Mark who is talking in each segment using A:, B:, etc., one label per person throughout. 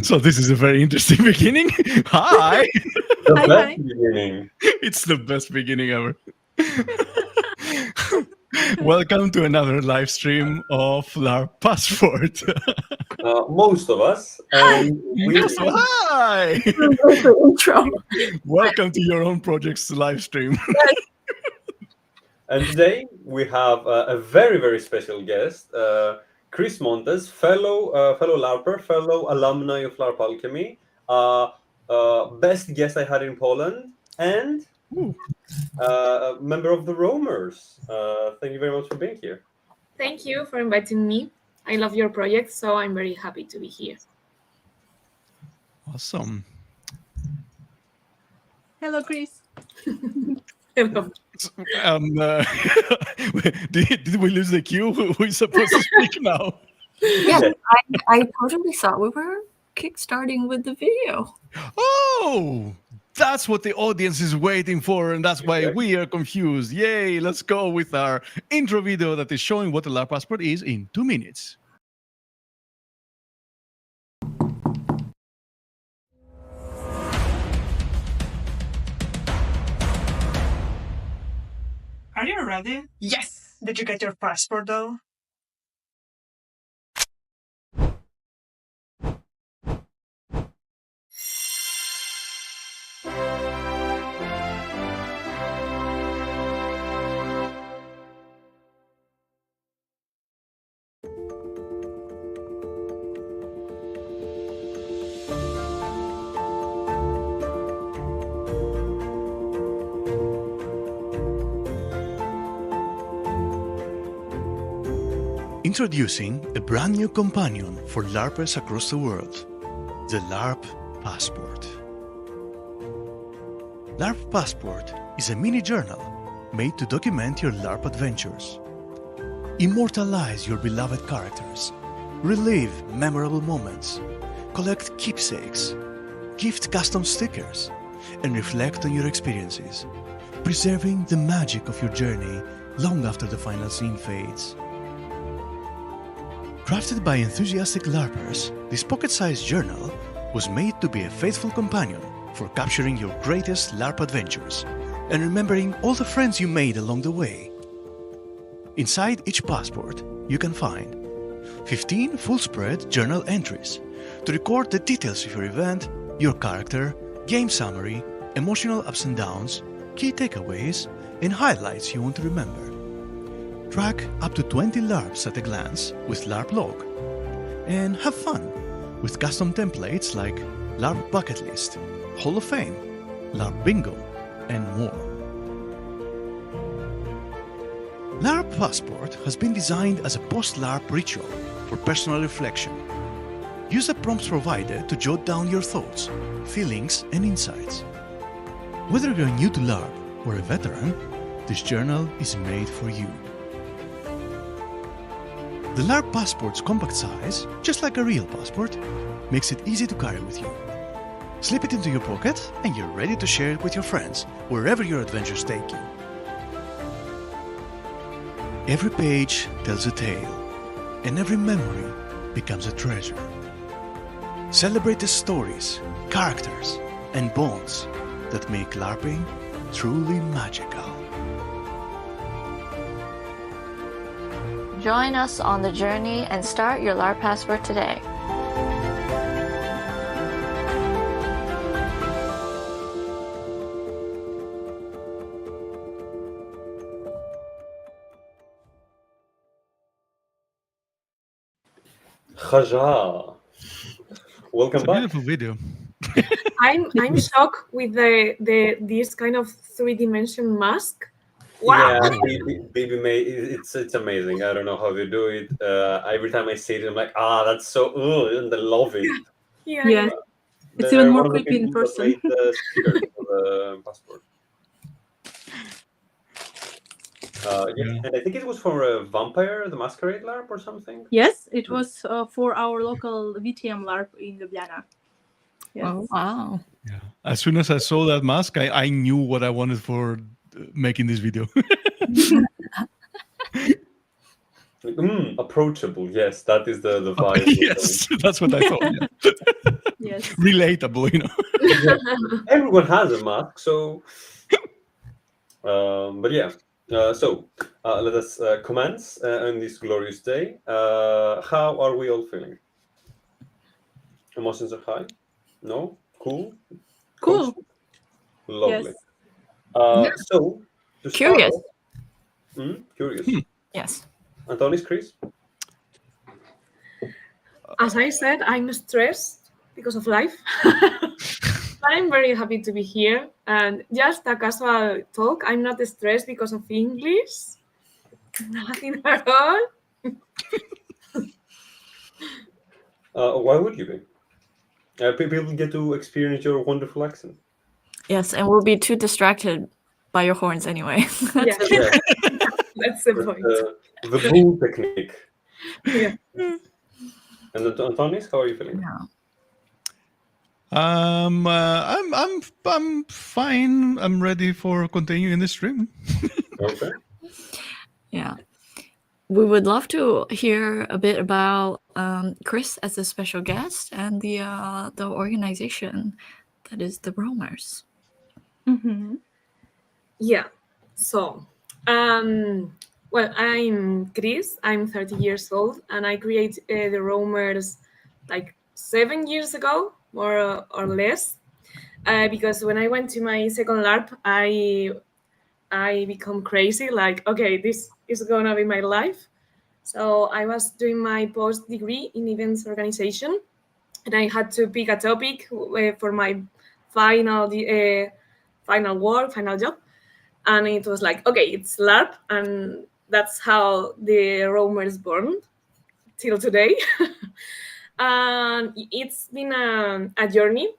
A: So this is a very interesting beginning. Hi.
B: The
C: Hi,
B: best
C: hi.
B: beginning.
A: It's the best beginning ever. Welcome to another live stream of LARP Passport.
B: Most of us, and we.
A: So hi.
C: That's the intro.
A: Welcome to your own project's live stream.
B: And today we have a very special guest, Cris Montes, fellow LARPer, fellow alumni of LARP Alchemy, best guest I had in Poland, and
A: Ooh.
B: a member of the Roamers. Thank you very much for being here.
D: Thank you for inviting me. I love your project, so I'm very happy to be here.
A: Awesome.
C: Hello, Chris.
D: Hello.
A: Did we lose the cue? Who is supposed to speak now?
C: Yeah, I totally thought we were kickstarting with the video.
A: Oh, that's what the audience is waiting for, and that's why we are confused. Yay, let's go with our intro video that is showing what the LARP Passport is in 2 minutes.
E: Are you ready? Yes! Did you get your passport though?
A: Introducing a brand new companion for LARPers across the world, the LARP Passport. LARP Passport is a mini journal made to document your LARP adventures. Immortalize your beloved characters, relive memorable moments, collect keepsakes, gift custom stickers, and reflect on your experiences, preserving the magic of your journey long after the final scene fades. Crafted by enthusiastic LARPers, this pocket-sized journal was made to be a faithful companion for capturing your greatest LARP adventures and remembering all the friends you made along the way. Inside each passport, you can find 15 full-spread journal entries to record the details of your event, your character, game summary, emotional ups and downs, key takeaways, and highlights you want to remember. Track up to 20 LARPs at a glance with LARP Log, and have fun with custom templates like LARP Bucket List, Hall of Fame, LARP Bingo, and more. LARP Passport has been designed as a post-LARP ritual for personal reflection. Use the prompts provided to jot down your thoughts, feelings, and insights. Whether you're new to LARP or a veteran, this journal is made for you. The LARP Passport's compact size, just like a real passport, makes it easy to carry with you. Slip it into your pocket and you're ready to share it with your friends wherever your adventures take you. Every page tells a tale, and every memory becomes a treasure. Celebrate the stories, characters, and bonds that make LARPing truly magical.
F: Join us on the journey and start your LARP Passport today.
B: Khaja. Welcome
A: It's a
B: back.
A: beautiful video.
D: I'm shocked with this kind of 3D mask. Wow.
B: Yeah, Baby May, it's amazing. I don't know how they do it. Every time I see it, I'm like, that's so, and I love it.
D: Yeah.
C: It's
B: They're
C: even more
B: one of the
C: creepy in
B: people that
C: person.
B: made the stickers for the passport. And I think it was for a Vampire the Masquerade LARP or something.
C: Yes, it was for our local VTM LARP in Ljubljana. Yes.
G: Oh, wow.
A: Yeah. As soon as I saw that mask, I knew what I wanted for making this video.
B: Approachable. Yes, that is the vibe.
A: Yes, that's what I thought. Yeah.
C: Yes.
A: Relatable, you know.
B: Exactly. Everyone has a mask, so. But yeah. So let us commence on this glorious day. How are we all feeling? Emotions are high? No? Cool?
C: Cool.
B: Coach? Lovely.
C: Yes.
B: So, to start
F: Curious.
B: off, curious.
F: Yes.
B: Antonis, Chris?
D: As I said, I'm stressed because of life. But I'm very happy to be here. And just a casual talk. I'm not stressed because of English. Nothing at all.
B: Why would you be? People get to experience your wonderful accent.
F: Yes, and we'll be too distracted by your horns anyway.
D: Yeah,
B: Yeah,
D: that's the point.
B: the bull technique.
D: Yeah.
B: And Antonis, how are you feeling?
F: Yeah.
A: I'm fine. I'm ready for continuing the stream.
B: Okay.
F: Yeah. We would love to hear a bit about Chris as a special guest and the organization that is the Roamers.
C: Mm-hmm.
D: Yeah. So, well, I'm Cris. I'm 30 years old, and I created the Roamers like 7 years ago, more or less, because when I went to my second LARP, I become crazy. Like, okay, this is gonna be my life. So I was doing my post degree in events organization, and I had to pick a topic for my final job. And it was like, okay, it's LARP, and that's how the Roamers born till today. And it's been a journey.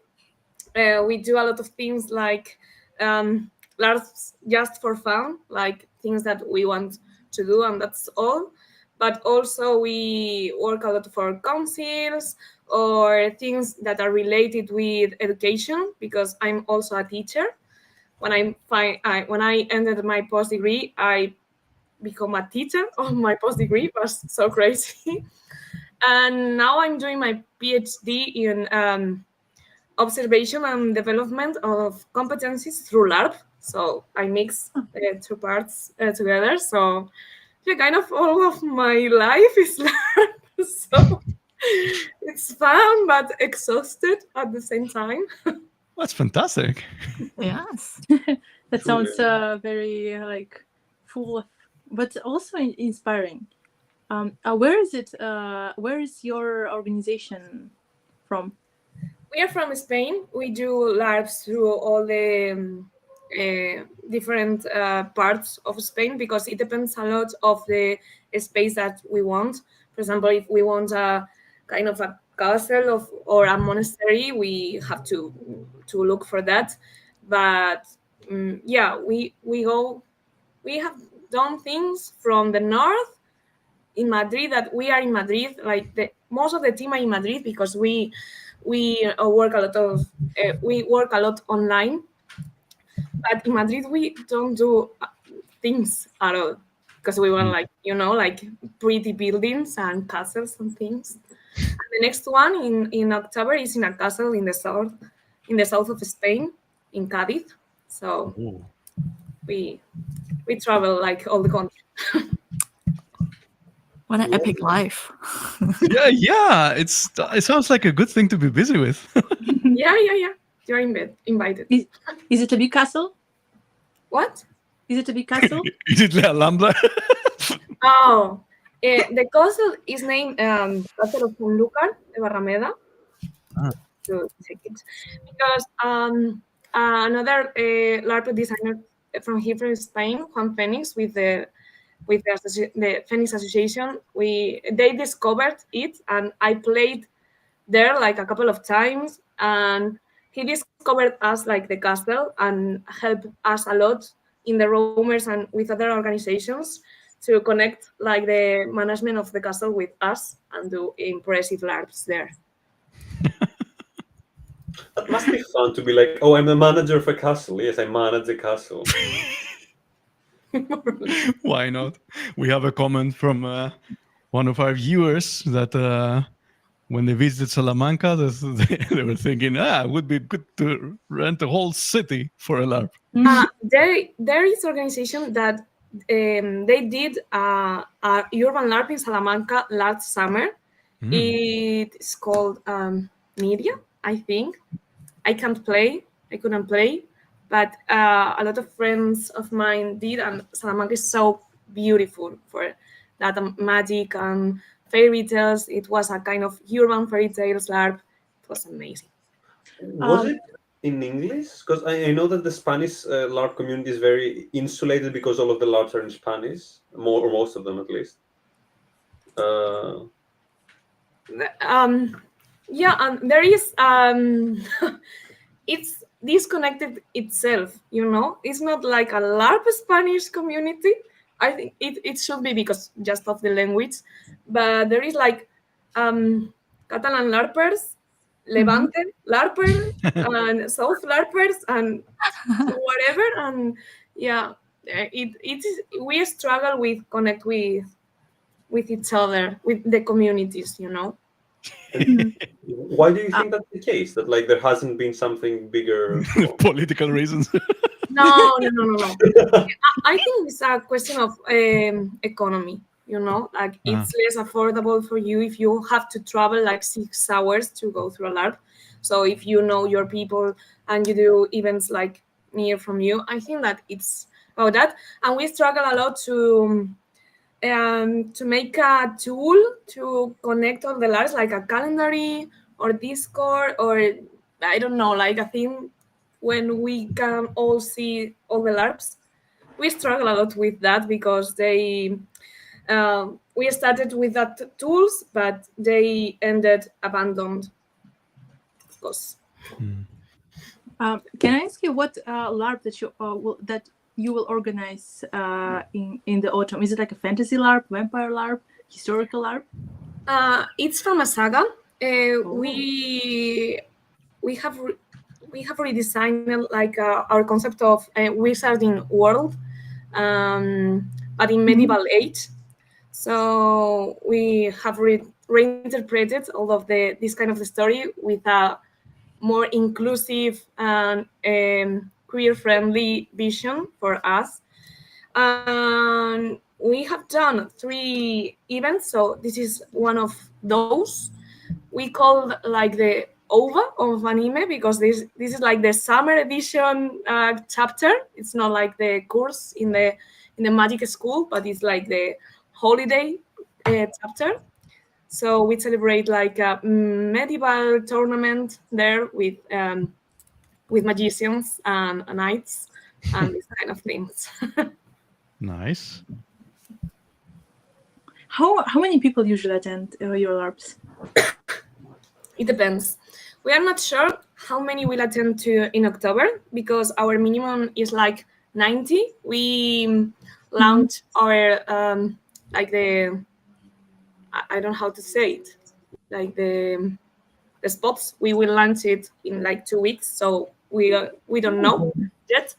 D: We do a lot of things like LARPs just for fun, like things that we want to do, and that's all. But also we work a lot for councils or things that are related with education, because I'm also a teacher. When I ended my post degree, I become a teacher on my post degree. It was so crazy. And now I'm doing my PhD in observation and development of competencies through LARP. So I mix two parts together. So yeah, kind of all of my life is LARP. So it's fun but exhausted at the same time.
A: That's fantastic.
F: Yes.
C: That sounds very like full of, but also inspiring. Where is it? Where is your organization from?
D: We are from Spain. We do LARPs through all the different parts of Spain, because it depends a lot of the space that we want. For example, if we want a kind of a castle or a monastery, we have to look for that. But yeah, we have done things from the north in Madrid, that we are in Madrid. Like most of the team are in Madrid, because we work a lot online. But in Madrid we don't do things at all, because we want like pretty buildings and castles and things. And the next one in October is in a castle in the south of Spain, in Cadiz. So we travel like all the country.
F: What an epic life.
A: Yeah. It sounds like a good thing to be busy with.
D: Yeah. You're invited.
C: Is it a big castle?
D: What?
C: Is it a big castle?
A: Is it La Alhambra?
D: Oh, the castle is named Castle of Sanlúcar de Barrameda. To check it, because another LARP designer from here from Spain, Juan Phoenix, with the Phoenix Association, they discovered it, and I played there like a couple of times, and he discovered us like the castle and helped us a lot in the Roamers and with other organizations to connect like the management of the castle with us and do impressive LARPs there.
B: That must be fun to be like, oh, I'm the manager of a castle. Yes, I manage a castle.
A: Why not? We have a comment from one of our viewers that when they visited Salamanca, they were thinking, it would be good to rent a whole city for a LARP.
D: There is organization that they did a urban LARP in Salamanca last summer. It's called Media, I think. I couldn't play, but a lot of friends of mine did, and Salamanca is so beautiful for that magic and fairy tales. It was a kind of urban fairy tales LARP. It was amazing.
B: Was it in English? Because I know that the Spanish LARP community is very insulated because all of the LARPs are in Spanish, or most of them at least.
D: Yeah, and there is it's disconnected itself, you know. It's not like a LARP Spanish community. I think it should be because just of the language, but there is like Catalan LARPers, Levante LARPers, and South LARPers, and whatever. And yeah, we struggle with connect with each other, with the communities, you know.
B: Why do you think that's the case? That like there hasn't been something bigger?
A: Political reasons.
D: No. I think it's a question of economy, you know, like it's less affordable for you if you have to travel like 6 hours to go through a LARP. So if you know your people and you do events like near from you, I think that it's about that. And we struggle a lot to make a tool to connect all the LARPs, like a calendar or Discord, or I don't know, like a thing when we can all see all the LARPs. We struggle a lot with that because we started with that tools, but they ended abandoned, of course.
C: Can I ask you what LARP that you will organize in the autumn? Is it like a fantasy LARP, vampire LARP, historical LARP?
D: It's from a saga. We have redesigned like our concept of a wizarding world, but in medieval age. So we have reinterpreted all of this kind of the story with a more inclusive and queer-friendly vision for us. And we have done 3 events, so this is one of those. We called like the OVA of anime because this is like the summer edition chapter. It's not like the course in the magic school, but it's like the holiday chapter. So we celebrate like a medieval tournament there with magicians and knights and these kind of things.
A: Nice.
C: How many people usually attend your LARPs?
D: It depends. We are not sure how many will attend in October because our minimum is like 90. We launched our like the I don't know how to say it, like the spots. We will launch it in like 2 weeks, so we don't know yet.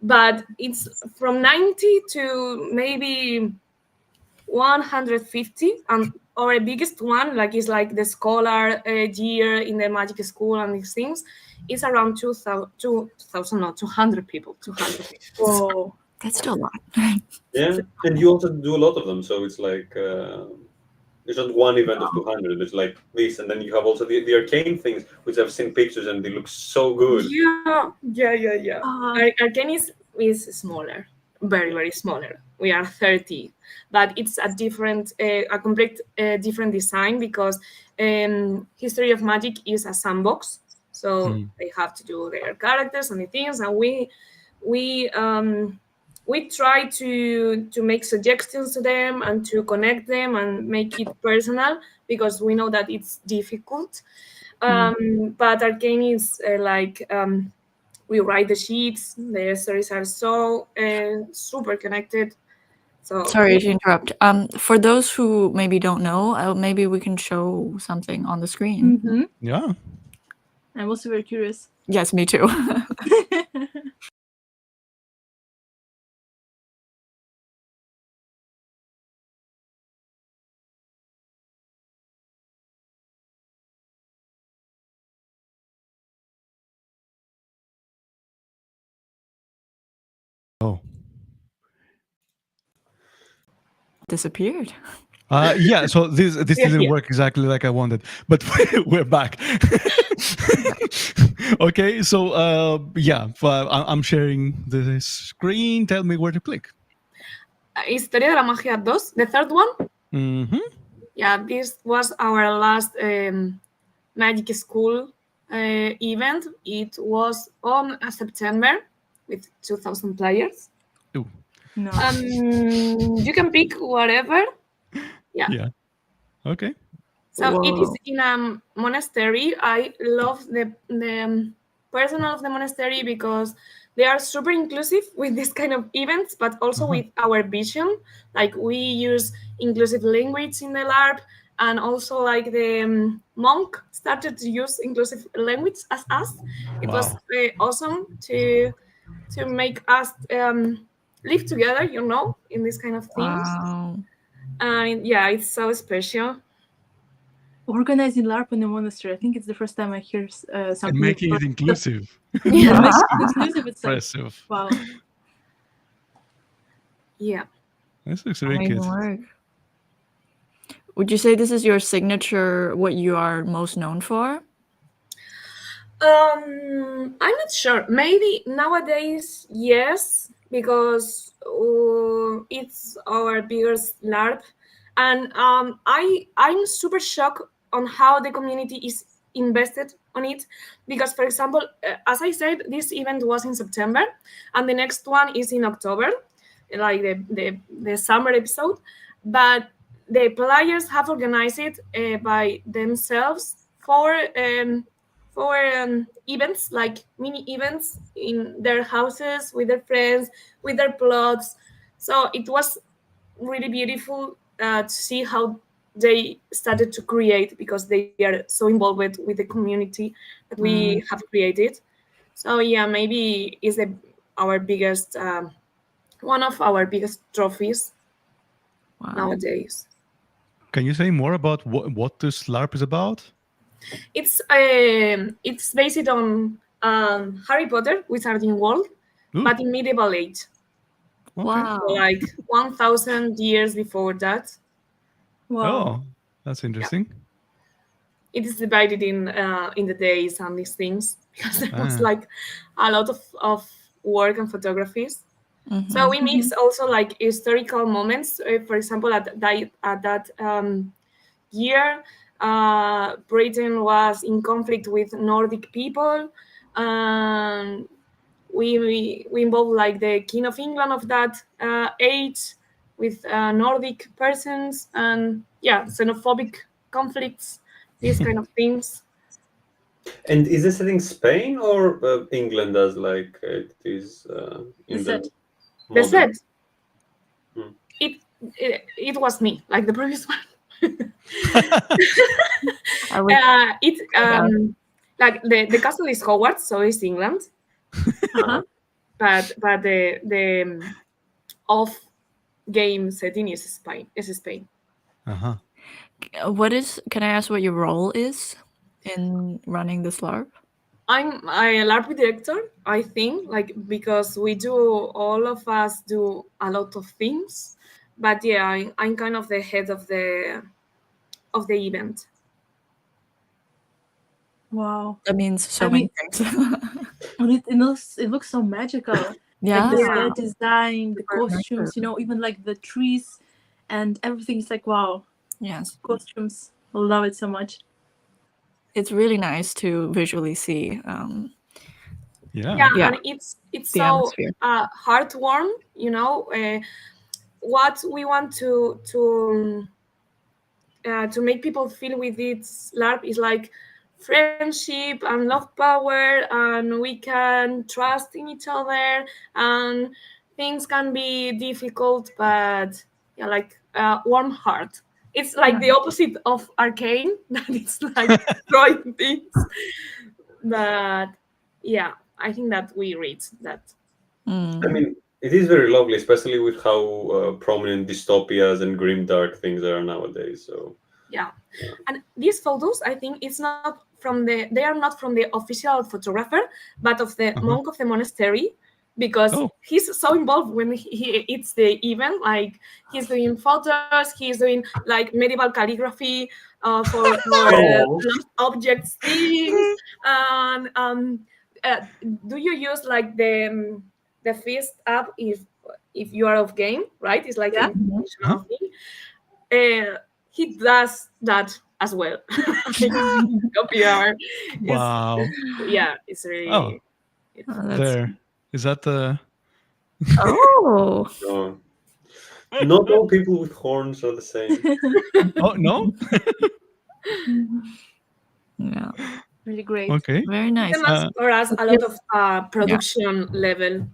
D: But it's from 90 to maybe 150, and our biggest one, like is like the scholar year in the magic school and these things, is around 200 people. 200 people.
C: Whoa,
F: That's still a lot.
B: Yeah, and you also do a lot of them, so it's like it's not one event of 200. It's like this, and then you have also the arcane things, which I've seen pictures and they look so good.
D: Yeah. Arcane is smaller, very smaller. We are 30, but it's a complete different design because History of Magic is a sandbox, so they have to do their characters and the things, and we try to make suggestions to them and to connect them and make it personal because we know that it's difficult. But Arcane is we write the sheets, the stories are so super connected. So
F: Sorry to interrupt. For those who maybe don't know, maybe we can show something on the screen.
A: Yeah.
C: I'm also very curious.
F: Yes, me too. disappeared.
A: Yeah, so this didn't
D: here.
A: work exactly like I wanted, but we're back. Okay, so yeah, I'm sharing the screen. Tell me where to click.
D: Historia de la Magia 2, the third one.
A: Mm-hmm.
D: Yeah, this was our last Magic School event. It was on September with 2,000 players.
A: Ooh.
C: No.
D: You can pick whatever. Yeah.
A: Yeah. Okay.
D: So it is
F: Whoa.
D: in a monastery. I love the personnel of the monastery because they are super inclusive with this kind of events, but also with our vision. Like we use inclusive language in the LARP, and also like the monk started to use inclusive language as us. It was awesome to make us live together, you know, in this kind of things.
F: Wow.
D: And yeah, it's so special.
C: Organizing LARP in the monastery. I think it's the first time I hear something.
A: And making it inclusive.
C: Yeah, making it inclusive. It's like,
A: Impressive.
C: wow.
D: Yeah.
A: This looks very
F: Amazing
A: good.
F: work. Would you say this is your signature, what you are most known for?
D: I'm not sure. Maybe nowadays, yes, because it's our biggest LARP, and I'm super shocked on how the community is invested on it. Because, for example, as I said, this event was in September, and the next one is in October, like the summer episode. But the players have organized it by themselves for events, like mini events in their houses, with their friends, with their plots. So it was really beautiful to see how they started to create, because they are so involved with the community that we have created. So yeah, maybe is our biggest one of our biggest trophies nowadays.
A: Can you say more about what this LARP is about?
D: It's based on Harry Potter Wizarding World, but in medieval age.
A: Okay.
F: Wow.
D: So like 1,000 years before that.
C: Wow.
A: Oh, that's interesting.
D: It is divided in the days and these things, because there was like a lot of work and photographies. So we mix also like historical moments. For example, at that year, Britain was in conflict with Nordic people. We involve like the King of England of that age with Nordic persons, and yeah, xenophobic conflicts, these kind of things.
B: And is this set in Spain or England, as like it is in the
D: The set.
B: Hmm.
D: It was me, like the previous one. Like the castle is Hogwarts, so it's England. But the off game setting is Spain.
F: Can I ask what your role is in running this LARP?
D: I'm a LARP director, I think, like, because all of us do a lot of things. But yeah, I'm kind of the head of the event.
C: Wow.
F: That means so many things.
C: It looks so magical.
F: Yeah.
C: Like the set design, the costumes, you know, even like the trees and everything is like, wow.
F: Yes.
C: Costumes. I love it so much.
F: It's really nice to visually see.
D: And it's so heartwarming, you know. What we want to make people feel with this LARP is like friendship and love power, and we can trust in each other, and things can be difficult, but yeah, like warm heart. It's like the opposite of Arcane, that it's like throwing things. But yeah, I think that we reach that.
B: I mean, it is very lovely, especially with how prominent dystopias and grimdark things are nowadays. So
D: yeah, and these photos, I think they are not from the official photographer, but of the monk of the monastery. because
A: Oh.
D: he's so involved when it's the event. Like he's doing photos, he's doing like medieval calligraphy for
B: Oh.
D: lost objects things. And do you use like the Feast app if you are off game, right? It's like
C: Yeah.
D: an additional thing. He does that as well. Copy art.
A: Wow.
D: Yeah, it's really.
A: Oh. There. Is that the...
F: Oh.
B: No. Not all people with horns are the same.
A: Oh, no?
F: Yeah.
C: Really great.
A: Okay.
F: Very nice.
D: Demands for us a lot of production level.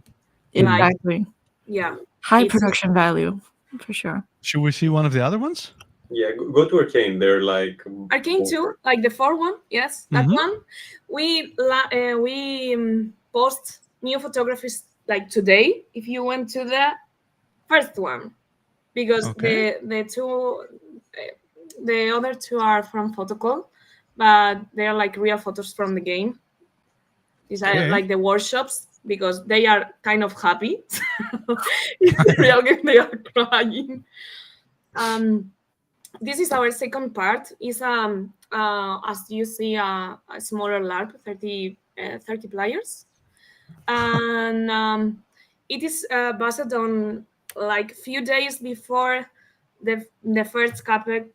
F: Exactly.
D: Yeah.
F: High
D: It's-
F: production value, for sure.
A: Should we see one of the other ones?
B: Yeah, go to Arcane. They're like
D: Arcane 2, like the 4th one, yes, that
A: Mhm.
D: one. We post new photographies like today. If you went to the first one, because
A: Okay.
D: the other two are from Photocall, but they are like real photos from the game. These are
A: Okay.
D: like the workshops because they are kind of happy. In the real game, they are crying. This is our second part. Is as you see a smaller LARP, 30 players, and it is based on like few days before the first chapter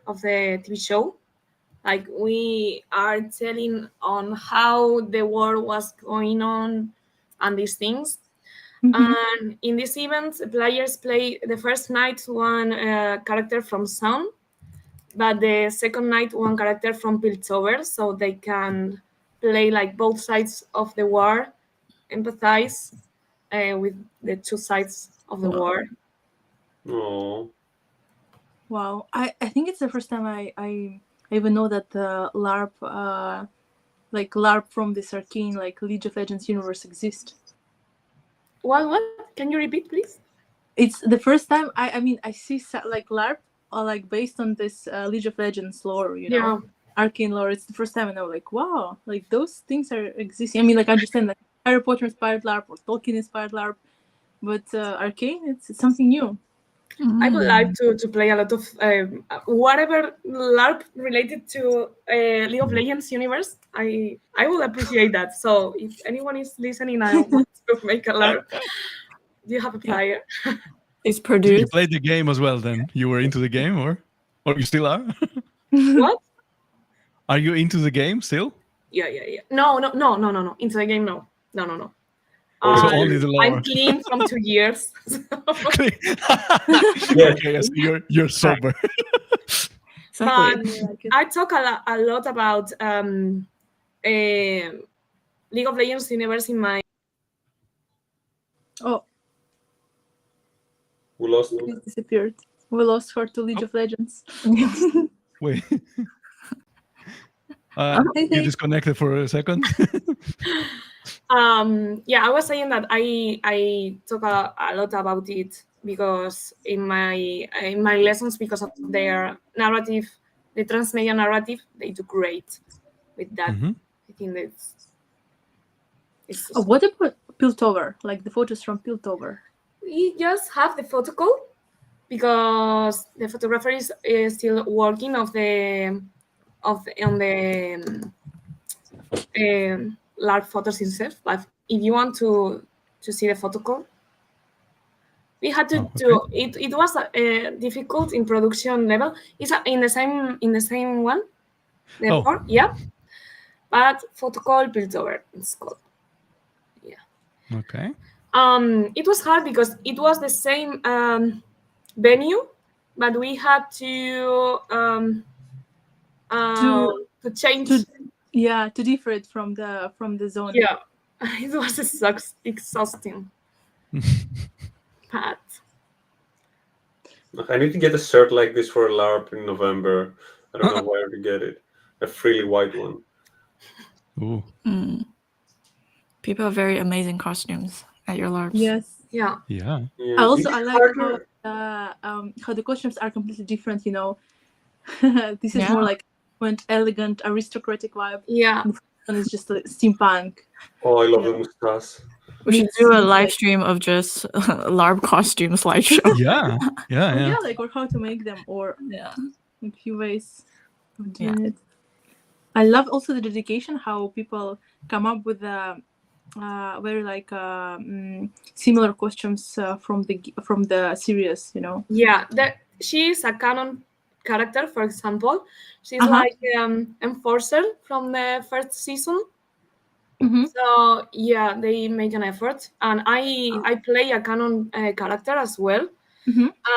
D: of the TV show. Like we are telling on how the war was going on and these things. And in this event, players play the first night one character from Sound, but the second night one character from Piltover, so they can play like both sides of the war, empathize with the two sides of the war.
B: Oh.
C: Wow, I think it's the first time I even know that the LARP, like LARP from this Arcane, like League of Legends universe exists.
D: What? Can you repeat, please?
C: It's the first time I mean I see like LARP like based on this League of Legends lore, you know, Arcane lore. It's the first time and I'm like, wow, like those things are existing. I mean, like I understand that Harry Potter inspired LARP or Tolkien inspired LARP, but Arcane, it's something new.
D: I would like to play a lot of whatever LARP related to League of Legends universe. I will appreciate that. So if anyone is listening, I want to make a LARP. Do you have a player?
F: It's
A: Did
F: produced.
A: you play the game as well then? You were into the game or you still are?
D: What?
A: Are you into the game still?
D: Yeah. No. Into the game, no.
A: So only the lore.
D: I'm clean from 2 years.
A: Okay, so you're sober.
D: But
F: Exactly.
D: I talk a lot about League of Legends universe in my.
C: Oh,
B: We lost
C: he disappeared. We lost her to League of Legends.
A: Wait.
C: Hey,
A: You
C: hey.
A: disconnected for a second.
D: Yeah, I was saying that I talk a lot about it because in my lessons, because of their narrative, the transmedia narrative, they do great with that.
A: Mhm.
D: I think it's
C: What about Piltover? Like the photos from Piltover?
D: we just have the photocall because the photographer is still working on the LARP photos himself. But if you want to see the photocall, we had to do it. It was difficult in production level. It's in the same one. Therefore, yeah. But photocall Piltover, it's called. Yeah.
A: Okay.
D: It was hard because it was the same venue, but we had to change.
C: To differ it from the zone.
D: Yeah, it was exhausting. But
B: I need to get a shirt like this for a LARP in November. I don't know where to get it. A frilly white one.
A: Ooh.
F: People have very amazing costumes at your LARPs.
C: Yes.
D: yeah.
A: Yeah.
C: I like
B: harder.
C: how the costumes are completely different. You know, this is more like elegant, aristocratic vibe.
D: Yeah.
C: And it's just like steampunk.
B: Oh, I love the mustache.
F: We should do a live stream of just LARP costume slideshow.
A: Yeah.
C: Yeah, like, or how to make them, or
F: Yeah.
C: a few ways of doing it. I love also the dedication, how people come up with very like similar costumes from the series, you know.
D: Yeah, she is a canon character. For example, she's like Enforcer from the first season. So yeah, they make an effort, and I play a canon character as well.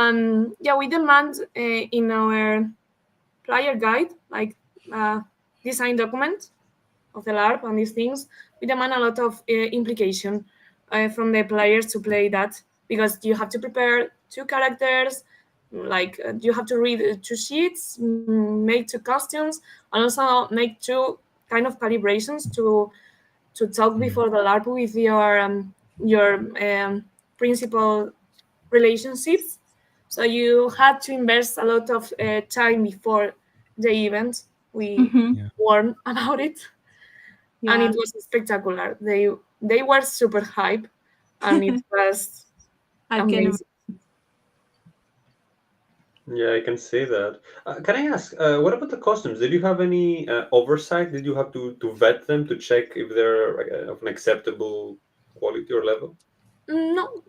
D: And yeah, we demand in our player guide, like design document of the LARP and these things, we demand a lot of implication from the players to play that, because you have to prepare 2 characters, like you have to read 2 sheets, make 2 costumes, and also make 2 kind of calibrations to talk before the LARP with your principal relationships. So you had to invest a lot of time before the event. We warned about it.
C: Yeah.
D: And it was spectacular. They were super hype, and it was amazing.
B: Yeah, I can say that. Can I ask, what about the costumes? Did you have any oversight? Did you have to vet them to check if they're of an acceptable quality or level?
D: No,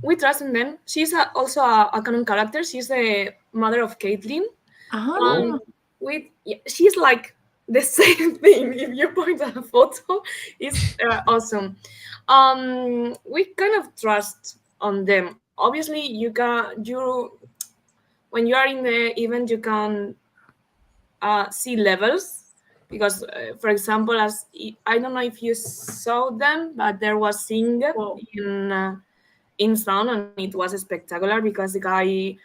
D: we trust in them. She's also a canon character. She's the mother of Caitlin. She's like the same thing. If you point at a photo, it's awesome. We kind of trust on them. Obviously, when you are in the event, you can see levels, because for example, as I don't know if you saw them, but there was Sing in sound, and it was spectacular because the guy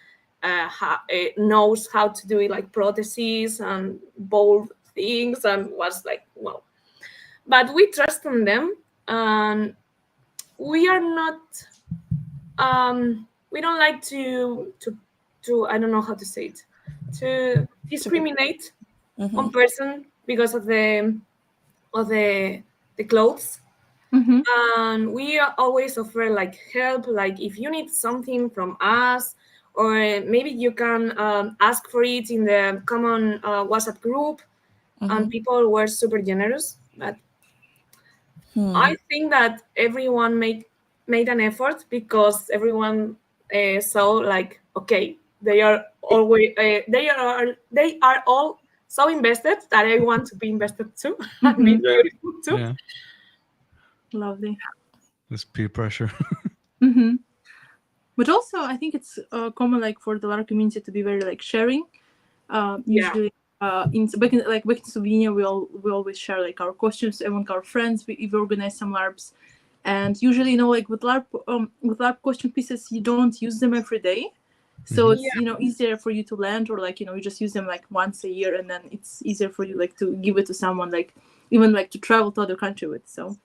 D: knows how to do it, like prostheses and bold things, and was like, wow. But we trust on them, and we are not we don't like to I don't know how to say it, to discriminate one person because of the clothes. And we always offer like help, like if you need something from us, or maybe you can ask for it in the common WhatsApp group. And people were super generous. But I think that everyone made an effort, because everyone saw like, okay, they are always they are all so invested that I want to be invested too. And be beautiful too.
A: Yeah.
C: Lovely.
A: This peer pressure.
C: But also, I think it's common, like, for the LARP community to be very like sharing. Usually, back in Slovenia, we always share like our costumes among our friends. We organize some LARPs, and usually, you know, like with LARP costume pieces, you don't use them every day, so it's easier for you to lend, or like, you know, you just use them like once a year, and then it's easier for you like to give it to someone, like even like to travel to other country with. So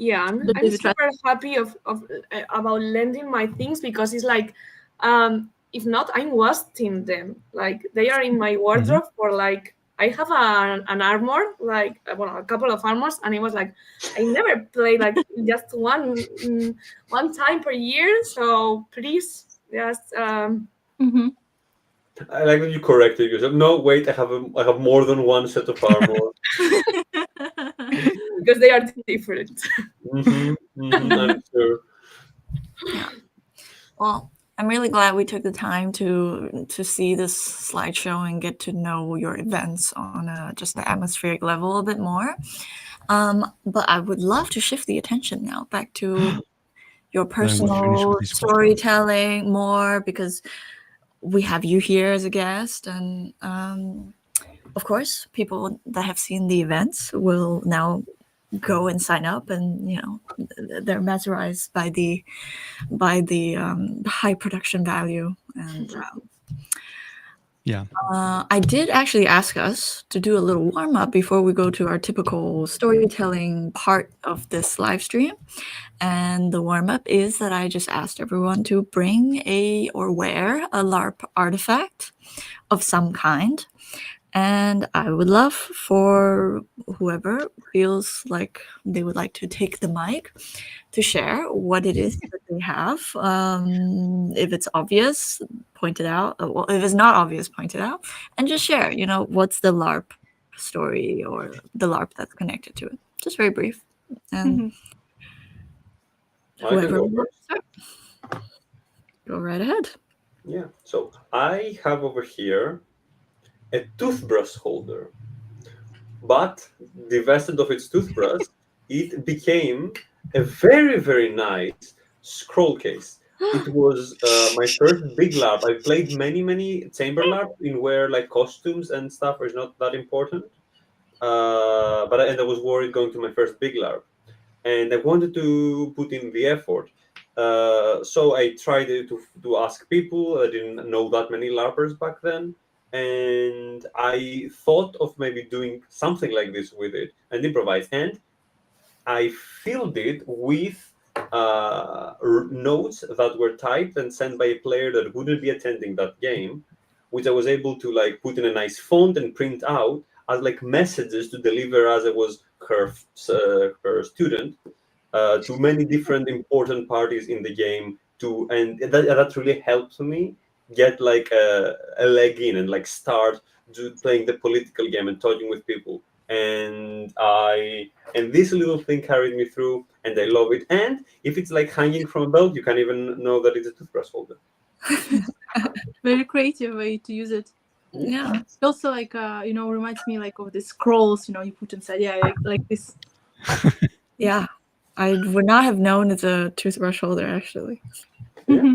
D: yeah, I'm super happy about lending my things, because it's like, if not, I'm wasting them. Like, they are in my wardrobe for like, I have an armor, like a couple of armors, and it was like, I never play like just one time per year. So please, just
B: I like that you corrected yourself. No, wait, I have more than one set of armor.
D: because they are different.
B: I'm sure.
F: Yeah. Well, I'm really glad we took the time to see this slideshow and get to know your events on just the atmospheric level a bit more. But I would love to shift the attention now back to your personal storytelling more, because we have you here as a guest, and of course, people that have seen the events will now go and sign up, and you know, they're mesmerized by the high production value. And I did actually ask us to do a little warm up before we go to our typical storytelling part of this live stream. And the warm up is that I just asked everyone to bring or wear a LARP artifact of some kind. And I would love for whoever feels like they would like to take the mic to share what it is that they have. If it's obvious, point it out. Well, if it's not obvious, point it out. And just share, what's the LARP story or the LARP that's connected to it. Just very brief. And whoever wants to start, go right ahead.
B: Yeah. So I have over here a toothbrush holder, but divested of its toothbrush, it became a very, very nice scroll case. It was my first big LARP. I played many chamber LARP in where like costumes and stuff is not that important. But I was worried going to my first big LARP, and I wanted to put in the effort. So I tried to ask people. I didn't know that many LARPers back then. And I thought of maybe doing something like this with it and improvise. And I filled it with notes that were typed and sent by a player that wouldn't be attending that game, which I was able to like put in a nice font and print out as like messages to deliver as I was her student to many different important parties in the game. And that really helped me get like a leg in and like start playing the political game and talking with people. And this little thing carried me through, and I love it. And if it's like hanging from a belt, you can't even know that it's a toothbrush holder.
C: Very creative way to use it.
F: Yeah.
C: It also like reminds me like of the scrolls, you put inside. Yeah, like this.
F: Yeah. I would not have known it's a toothbrush holder actually.
B: Yeah.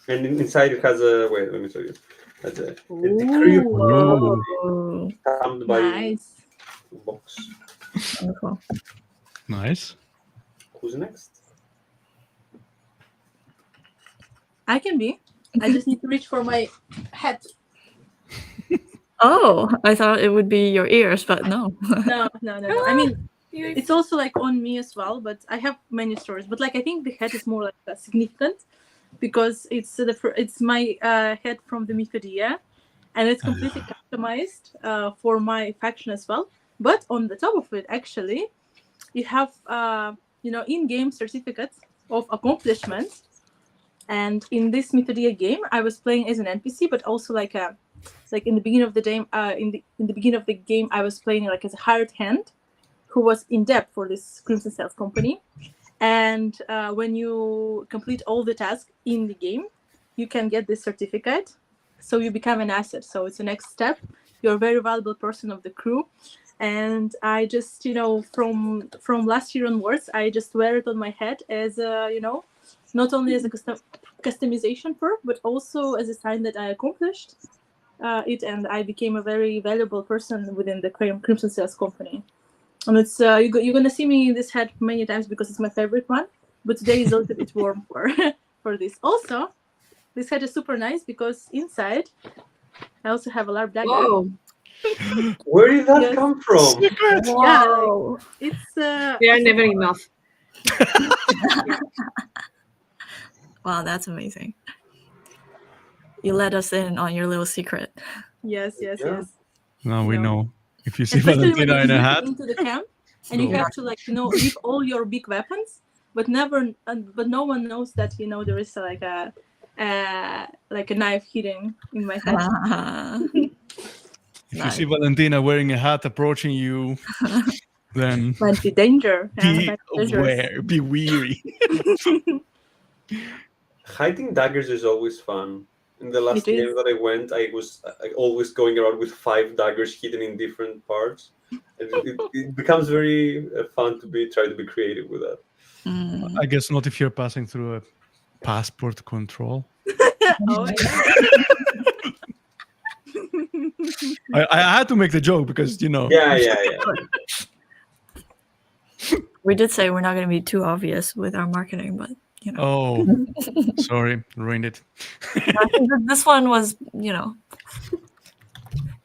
B: And inside it has a wait. Let me show you. It has a decree stamped by
C: Nice.
B: box.
F: Wonderful.
A: Nice.
B: Who's next?
C: I can be. I just need to reach for my hat.
F: Oh, I thought it would be your ears, but no.
C: No. I mean, it's also like on me as well, but I have many stories. But like I think the hat is more like significant because it's my hat from the Mythodia, and it's completely customized for my faction as well. But on the top of it, actually, you have in-game certificates of accomplishments. And in this Mythodia game, I was playing as an NPC, but also like in the beginning of the game, in the beginning of the game, I was playing like as a hired hand, who was in debt for this Crimson Sales company. And when you complete all the tasks in the game, you can get this certificate. So you become an asset. So it's the next step. You're a very valuable person of the crew. And I just, from last year onwards, I just wear it on my head as not only as a customization perk, but also as a sign that I accomplished it, and I became a very valuable person within the Crimson Sales company. And it's you're gonna see me in this hat many times because it's my favorite one. But today is a little bit warm for this. Also, this hat is super nice because inside I also have a LARP dagger.
D: Whoa.
B: Where did that come from?
F: Wow.
C: Yeah, it's
D: They are never enough.
F: Wow, that's amazing. You let us in on your little secret.
C: Yes.
F: Now
A: we know. If you see
C: Especially when
A: Valentina in a hat,
C: into the camp, and you have to leave all your big weapons, but no one knows that there is like a knife hidden in my head.
A: If you see Valentina wearing a hat approaching you, then
C: might be danger.
A: Be aware, be weary.
B: Hiding daggers is always fun. In the last game that I went, I was always going around with 5 daggers hidden in different parts. It becomes very fun to try to be creative with that.
A: I guess not if you're passing through a passport control.
C: Oh, yeah.
A: I had to make the joke because
B: Yeah.
F: We did say we're not going to be too obvious with our marketing, but
A: Oh, sorry, ruined it.
F: I think this one was,
A: It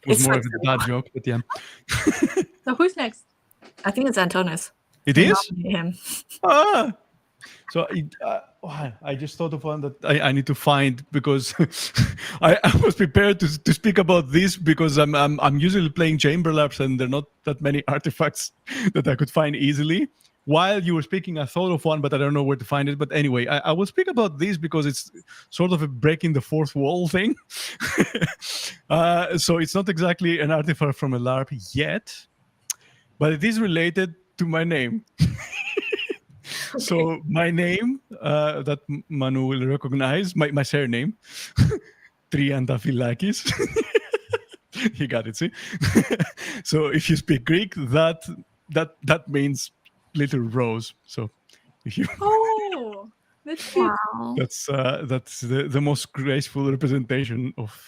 A: was more of a bad joke, but yeah.
C: So who's next?
F: I think it's Antonis.
A: It is?
F: Him.
A: Ah! So Oh, I just thought of one that I need to find because I was prepared to speak about this because I'm usually playing chamber LARPs and there are not that many artifacts that I could find easily. While you were speaking, I thought of one, but I don't know where to find it. But anyway, I will speak about this because it's sort of a breaking the fourth wall thing. So it's not exactly an artifact from a LARP yet, but it is related to my name. So my name, that Manu will recognize, my surname, Triantafilakis. You got it, see? So if you speak Greek, that means little rose. So if you
C: Oh, that's cute.
F: Wow.
A: that's the most graceful representation of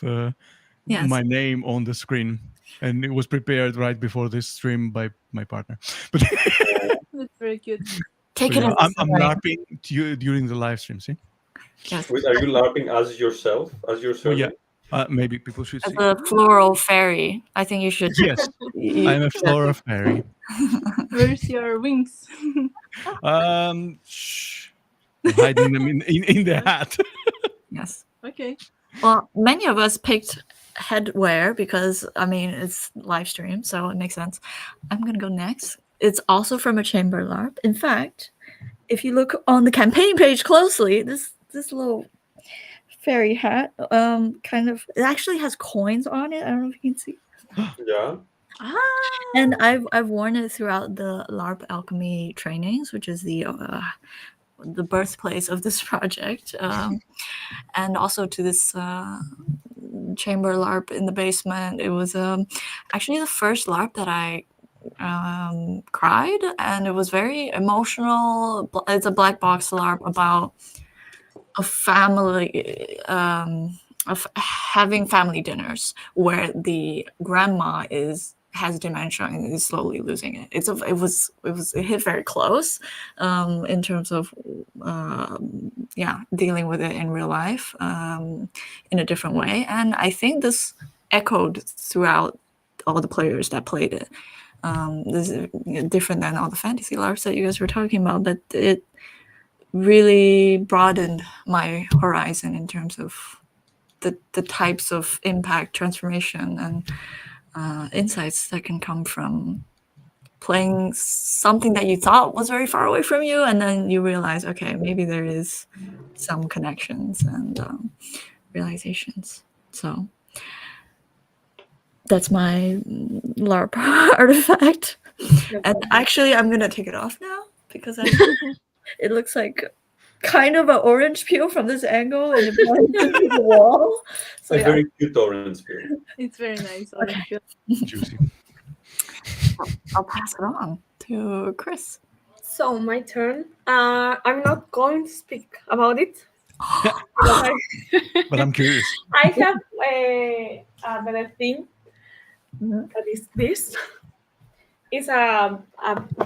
F: Yes.
A: my name on the screen. And it was prepared right before this stream by my partner. But
C: That's very cute.
F: Take
A: so,
F: it
A: yeah,
F: as
A: I'm
F: a sign.
A: LARPing to you during the live stream, see?
F: Yes.
B: Wait, are you LARPing as yourself, as your
A: Oh, yeah.
B: surname?
A: Maybe people should
F: As
A: see.
F: a floral fairy. I think you should.
A: Yes, I'm a flora fairy.
C: Where's your wings?
A: Shh. I'm hiding them in the hat.
F: Yes.
C: Okay.
F: Well, many of us picked headwear because, I mean, it's live stream, so it makes sense. I'm going to go next. It's also from a chamber LARP. In fact, if you look on the campaign page closely, this little fairy hat, kind of, it actually has coins on it. I don't know if you can see.
B: Yeah.
F: And I've worn it throughout the LARP alchemy trainings, which is the birthplace of this project, and also to this chamber LARP in the basement. It was actually the first LARP that I cried, and it was very emotional. It's a black box LARP about a family, of having family dinners where the grandma has dementia and is slowly losing it. It hit very close in terms of dealing with it in real life in a different way. And I think this echoed throughout all the players that played it. This is different than all the fantasy LARPs that you guys were talking about, but it really broadened my horizon in terms of the types of impact, transformation, and insights that can come from playing something that you thought was very far away from you, and then you realize, okay, maybe there is some connections and realizations. So that's my LARP artifact. And actually, I'm gonna take it off now because it looks like kind of an orange peel from this angle, and it blends into the wall. So
B: A very cute orange peel.
C: It's very nice.
F: Okay.
A: Juicy.
F: I'll pass it on to Cris.
D: So my turn. I'm not going to speak about it.
A: But I'm curious.
D: I have a better thing. That is this. It's a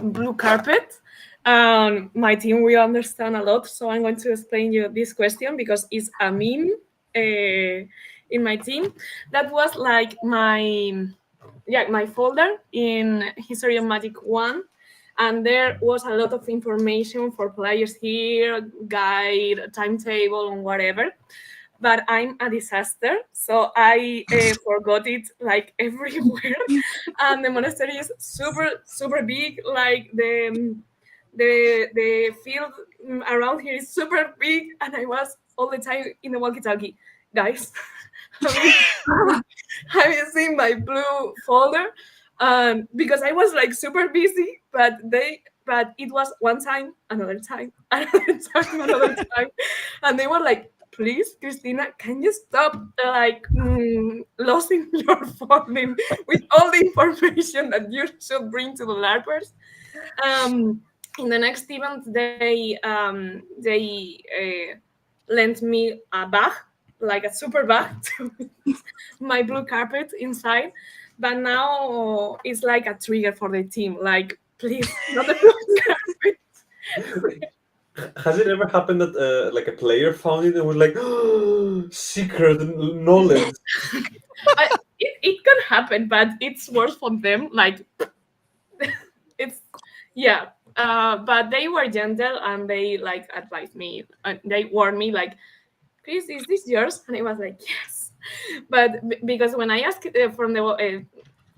D: blue carpet. My team will understand a lot, so I'm going to explain you this question because it's a meme in my team. That was like my folder in History of Magic 1, and there was a lot of information for players here, guide, timetable, and whatever. But I'm a disaster, so I forgot it like everywhere. And the monastery is super, super big. Like the field around here is super big, and I was all the time in the walkie-talkie. Guys, have you seen my blue folder? Because I was like super busy, but it was one time, another time, another time, and they were like, please, Christina, can you stop losing your phone with all the information that you should bring to the LARPers? In the next event, they lent me a bag, like a super bag, to my blue carpet inside. But now it's like a trigger for the team. Like, please, not the blue carpet.
B: Has it ever happened that like a player found it and was like, oh, secret knowledge?
D: It can happen, but it's worse for them. Like, it's But they were gentle and they like advised me. They warned me like, Cris, is this yours? And I was like, yes. But because when I asked from the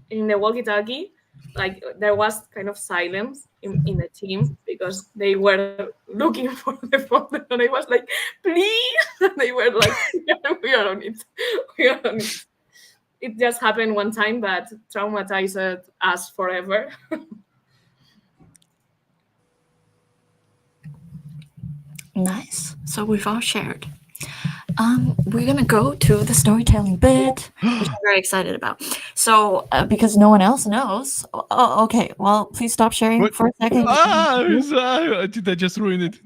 D: in the walkie-talkie, like there was kind of silence in the team because they were looking for the phone, and I was like, please. And they were like, yeah, we are on it. We are on it. It just happened one time, but traumatized us forever.
F: Nice. So we've all shared. We're gonna go to the storytelling bit, which I'm very excited about. So, because no one else knows. Oh, okay. Well, please stop sharing for a second.
A: Did I just ruin it?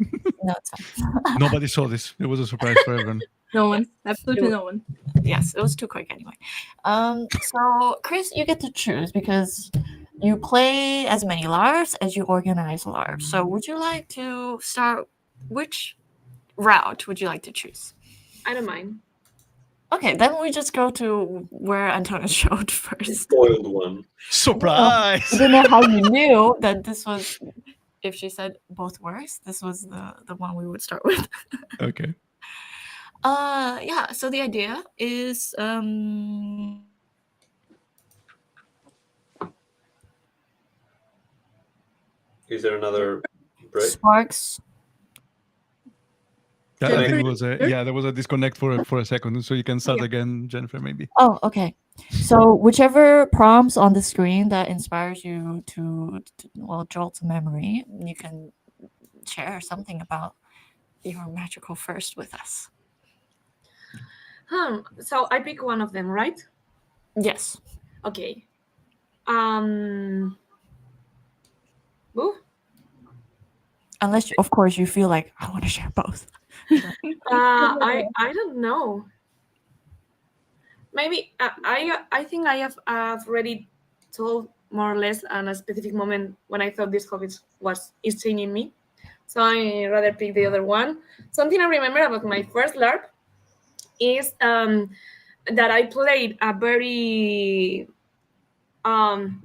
F: No, it's fine.
A: Nobody saw this. It was a surprise for everyone.
C: No one, absolutely no one.
F: Yes, it was too quick anyway. So Cris, you get to choose because you play as many LARPs as you organize LARPs. So would you like to start? Which route would you like to choose?
D: I don't mind.
F: Okay, then we just go to where Antonia showed first.
B: Spoiled one.
A: Surprise!
F: I don't know how you knew that this was. If she said both works, this was the one we would start with.
A: Okay.
F: Yeah. So the idea is
B: Is there another break?
F: Sparks.
A: I think it was there was a disconnect for a second, so you can start again, Jennifer, maybe.
F: Oh, okay. So whichever prompts on the screen that inspires you to jolt a memory, you can share something about your magical first with us.
D: So I pick one of them, right?
F: Yes.
D: Okay.
F: Unless, of course, you feel like I want to share both.
D: I don't know. Maybe I think I have already told more or less on a specific moment when I thought this hobby is changing me. So I rather pick the other one. Something I remember about my first LARP is that I played a very dumb,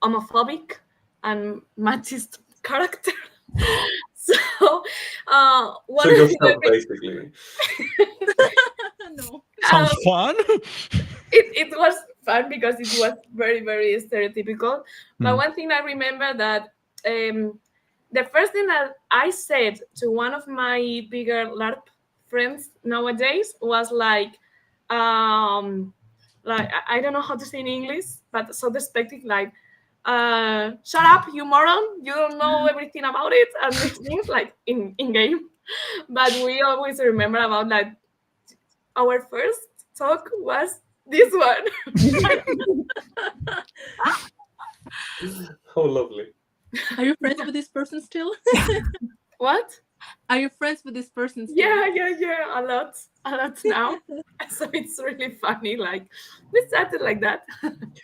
D: homophobic, and machist character. So
B: yourself, basically.
C: No.
A: Sounds fun.
D: It was fun because it was very, very stereotypical. But one thing I remember that the first thing that I said to one of my bigger LARP friends nowadays was like I don't know how to say in English, but so despective, like shut up, you moron, you don't know everything about it, and these things like in game. But we always remember about like our first talk was this one.
B: How lovely.
C: Are you friends with this person still?
D: What?
C: Are you friends with this person still?
D: Yeah, a lot now. So it's really funny. Like we started like that.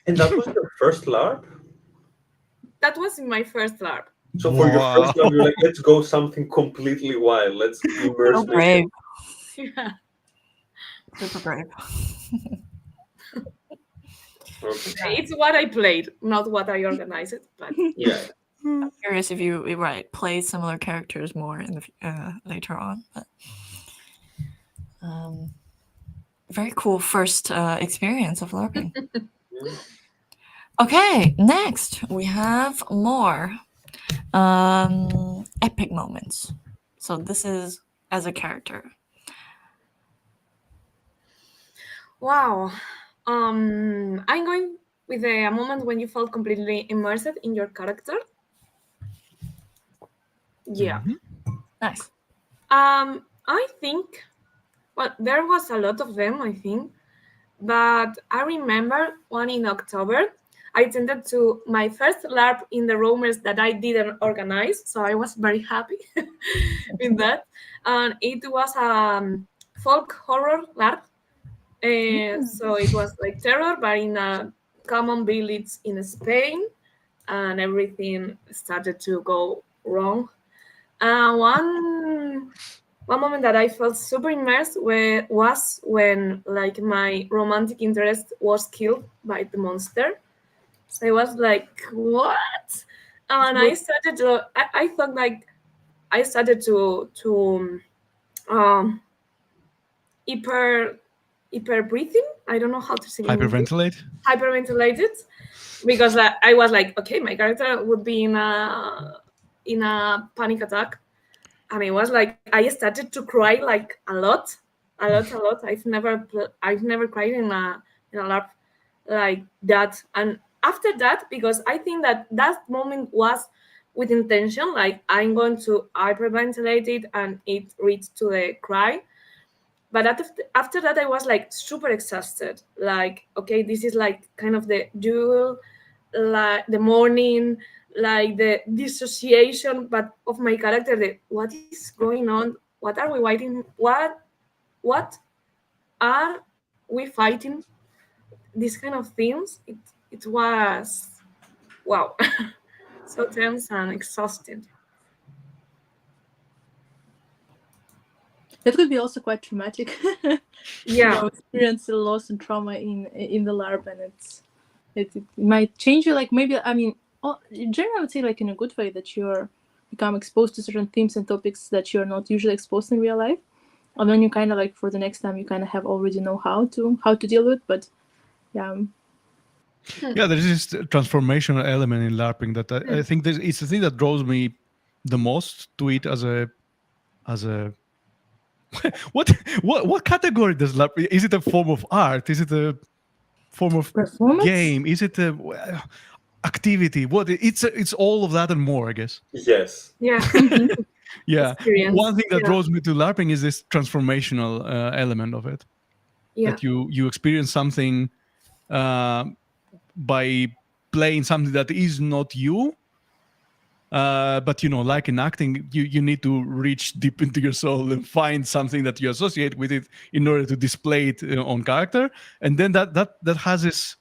B: And that was your first LARP?
D: That was my first LARP.
B: So for your first LARP, you're like, let's go something completely wild. Let's immerse.
F: So brave.
D: Yeah.
F: Super brave.
B: Okay.
D: It's what I played, not what I organized. But
B: Yeah.
F: I'm curious if you play similar characters more in the later on. But very cool first experience of LARPing. Okay, next we have more epic moments. So this is as a character.
D: Wow. I'm going with a moment when you felt completely immersed in your character. Yeah.
F: Nice.
D: I think, well, there was a lot of them, I think, but I remember one in October. I attended to my first LARP in the Roamers that I didn't organize, so I was very happy with that. And it was a folk horror LARP. So it was like terror, but in a common village in Spain, and everything started to go wrong. One moment that I felt super immersed was when like my romantic interest was killed by the monster. So I was like, what? And I started to. I thought like I started to um hyper breathing. I don't know how to say it in English.
A: Hyperventilate.
D: Hyperventilated, because I was like, okay, my character would be in a panic attack, and it was like I started to cry like a lot. I've never cried in a LARP like that. And after that, because I think that moment was with intention, like I'm going to hyperventilate it, and it reached to the cry. But after that, I was like super exhausted. Like, okay, this is like kind of the duel, like the morning, like the dissociation, but of my character. What is going on? What are we fighting? What are we fighting? These kind of things. It was wow, so tense and exhausted.
C: That could be also quite traumatic.
D: Yeah.
C: Experience a loss and trauma in the LARP, and it might change you. Like maybe in general, I would say like in a good way, that you're become exposed to certain themes and topics that you're not usually exposed in real life, and then you kind of like for the next time you kind of have already know how to deal with. But yeah.
A: Yeah, there's this transformational element in LARPing that I think it's the thing that draws me the most to it as a what category does LARP? Is it a form of art? Is it a form of game? Is it a activity? What it's all of that and more, I guess.
B: Yes.
D: Yeah.
A: Yeah.
D: Experience.
A: One thing that draws me to LARPing is this transformational element of it.
D: Yeah.
A: That you experience something by playing something that is not you. But like in acting, you need to reach deep into your soul and find something that you associate with it in order to display it on character. And then that has this.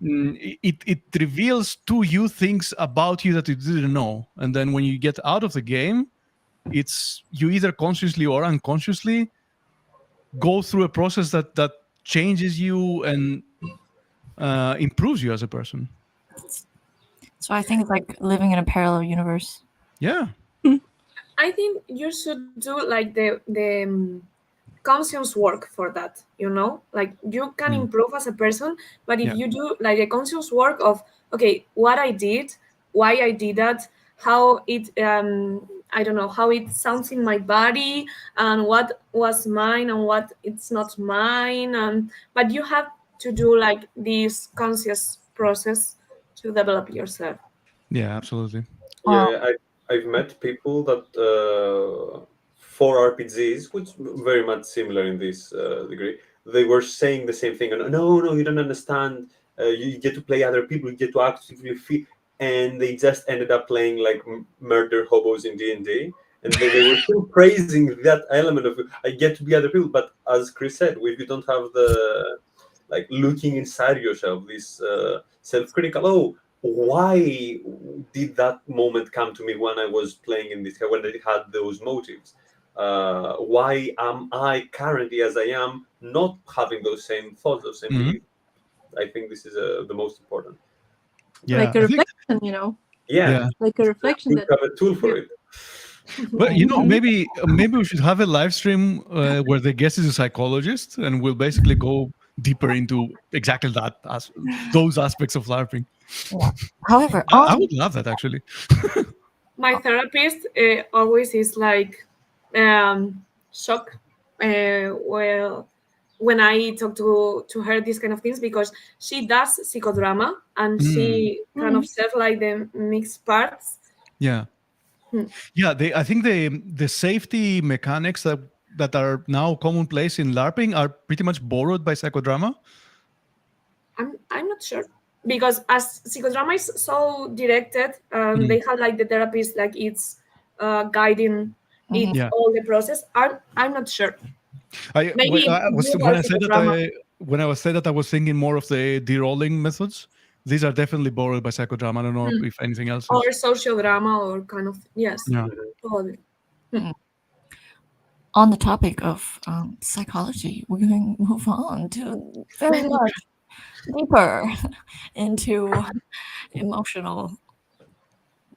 A: It reveals to you things about you that you didn't know. And then when you get out of the game, it's you either consciously or unconsciously go through a process that changes you and improves you as a person.
F: So I think it's like living in a parallel universe.
A: Yeah.
D: I think you should do like the conscious work for that, like you can improve as a person, but if you do like a conscious work of, okay, what I did, why I did that, how it I don't know, how it sounds in my body, and what was mine and what it's not mine, but you have to do like this conscious process to develop yourself.
A: Yeah, absolutely.
B: Yeah, I've met people that for RPGs, which very much similar in this degree, they were saying the same thing. And no, you don't understand. You get to play other people. You get to actively feel, and they just ended up playing like murder hobos in D&D, and they were still praising that element of I get to be other people. But as Cris said, if you don't have the like looking inside yourself, this self-critical, why did that moment come to me when I was playing in this, when I had those motives? Why am I currently as I am not having those same thoughts, those same beliefs? I think this is the most important.
A: Yeah,
C: like a reflection,
B: Yeah.
C: like a reflection
B: We
C: that
B: have a tool for it.
A: But maybe we should have a live stream where the guest is a psychologist, and we'll basically go deeper into exactly that, those aspects of LARPing.
F: Yeah. However,
A: I would love that actually.
D: My therapist always is like shocked well when I talk to her these kind of things, because she does psychodrama and she kind of says like the mixed parts.
A: Yeah. Yeah, I think the safety mechanics that are now commonplace in LARPing are pretty much borrowed by psychodrama.
D: I'm not sure, because as psychodrama is so directed, they have like the therapist, like it's guiding it all the process. I'm not sure.
A: When I was said that, I was thinking more of the de-rolling methods. These are definitely borrowed by psychodrama. I don't know if anything else is.
D: Or social drama, or kind of, yes.
A: Yeah.
D: Totally.
F: On the topic of psychology, we're going to move on to very much deeper into emotional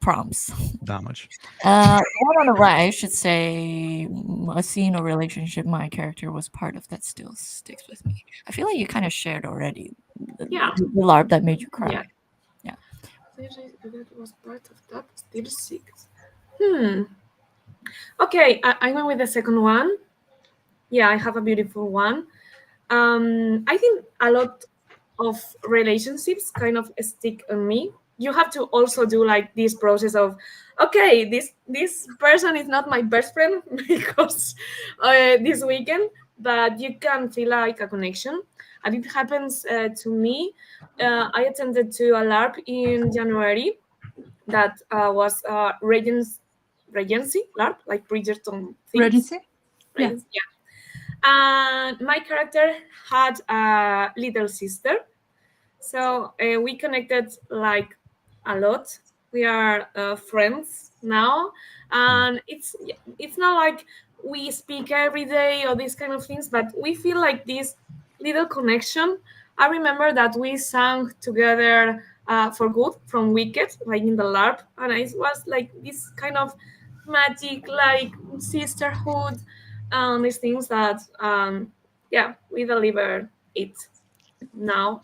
F: prompts.
A: That much.
F: The one on the right, I should say, a scene or relationship my character was part of that still sticks with me. I feel like you kind of shared already the LARP that made you cry.
D: Yeah. That was part of that still sticks. Okay, I went with the second one. Yeah, I have a beautiful one. I think a lot of relationships kind of stick on me. You have to also do like this process of, okay, this person is not my best friend because this weekend, but you can feel like a connection. And it happens to me. I attended to a LARP in January that was Regency LARP, like Bridgerton things.
C: Regency?
D: Yeah. And my character had a little sister, so we connected like a lot. We are friends now, and it's not like we speak every day or these kind of things, but we feel like this little connection. I remember that we sang together for good from Wicked, like in the LARP, and it was like this kind of magic, like sisterhood, and these things that we deliver it now.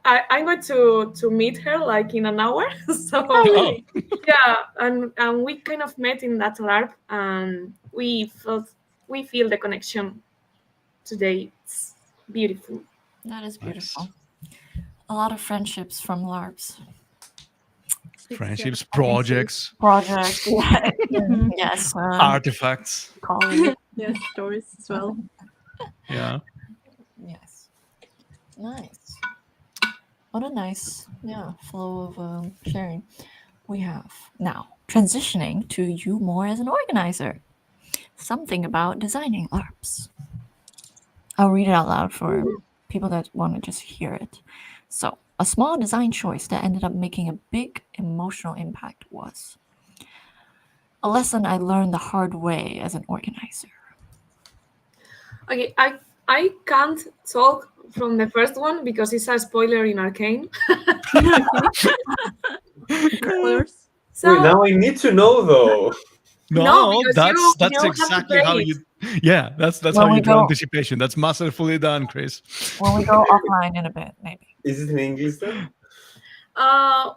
D: I'm going to meet her like in an hour. So yeah, and we kind of met in that LARP, and we feel the connection today. It's beautiful.
F: That is beautiful. A lot of friendships from LARPs.
A: Friendships, projects,
F: yeah. Yes,
A: artifacts,
C: yes, stories as well.
A: Yeah.
F: Yes. Nice. What a nice flow of sharing we have. Now, transitioning to you more as an organizer. Something about designing LARPs. I'll read it out loud for people that want to just hear it. So, a small design choice that ended up making a big emotional impact was a lesson I learned the hard way as an organizer.
D: Okay, I can't talk from the first one because it's a spoiler in Arcane.
B: So, wait, now I need to know though.
A: No, that's
D: you
A: exactly how you. Yeah, that's how you do anticipation. That's masterfully done, Cris.
F: When we go offline in a bit, maybe.
B: Is it in English then?
D: I'm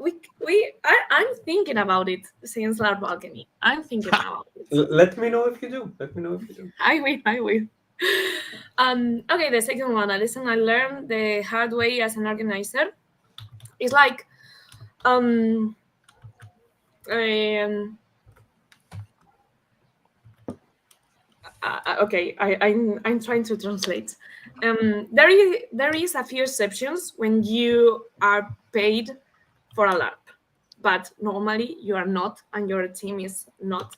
D: thinking about it since LARP Alchemy. I'm thinking about it.
B: Let me know if you do.
D: I will. Okay, the second one, a lesson I learned the hard way as an organizer is like okay, I'm trying to translate. There is a few exceptions when you are paid for a LARP, but normally you are not, and your team is not.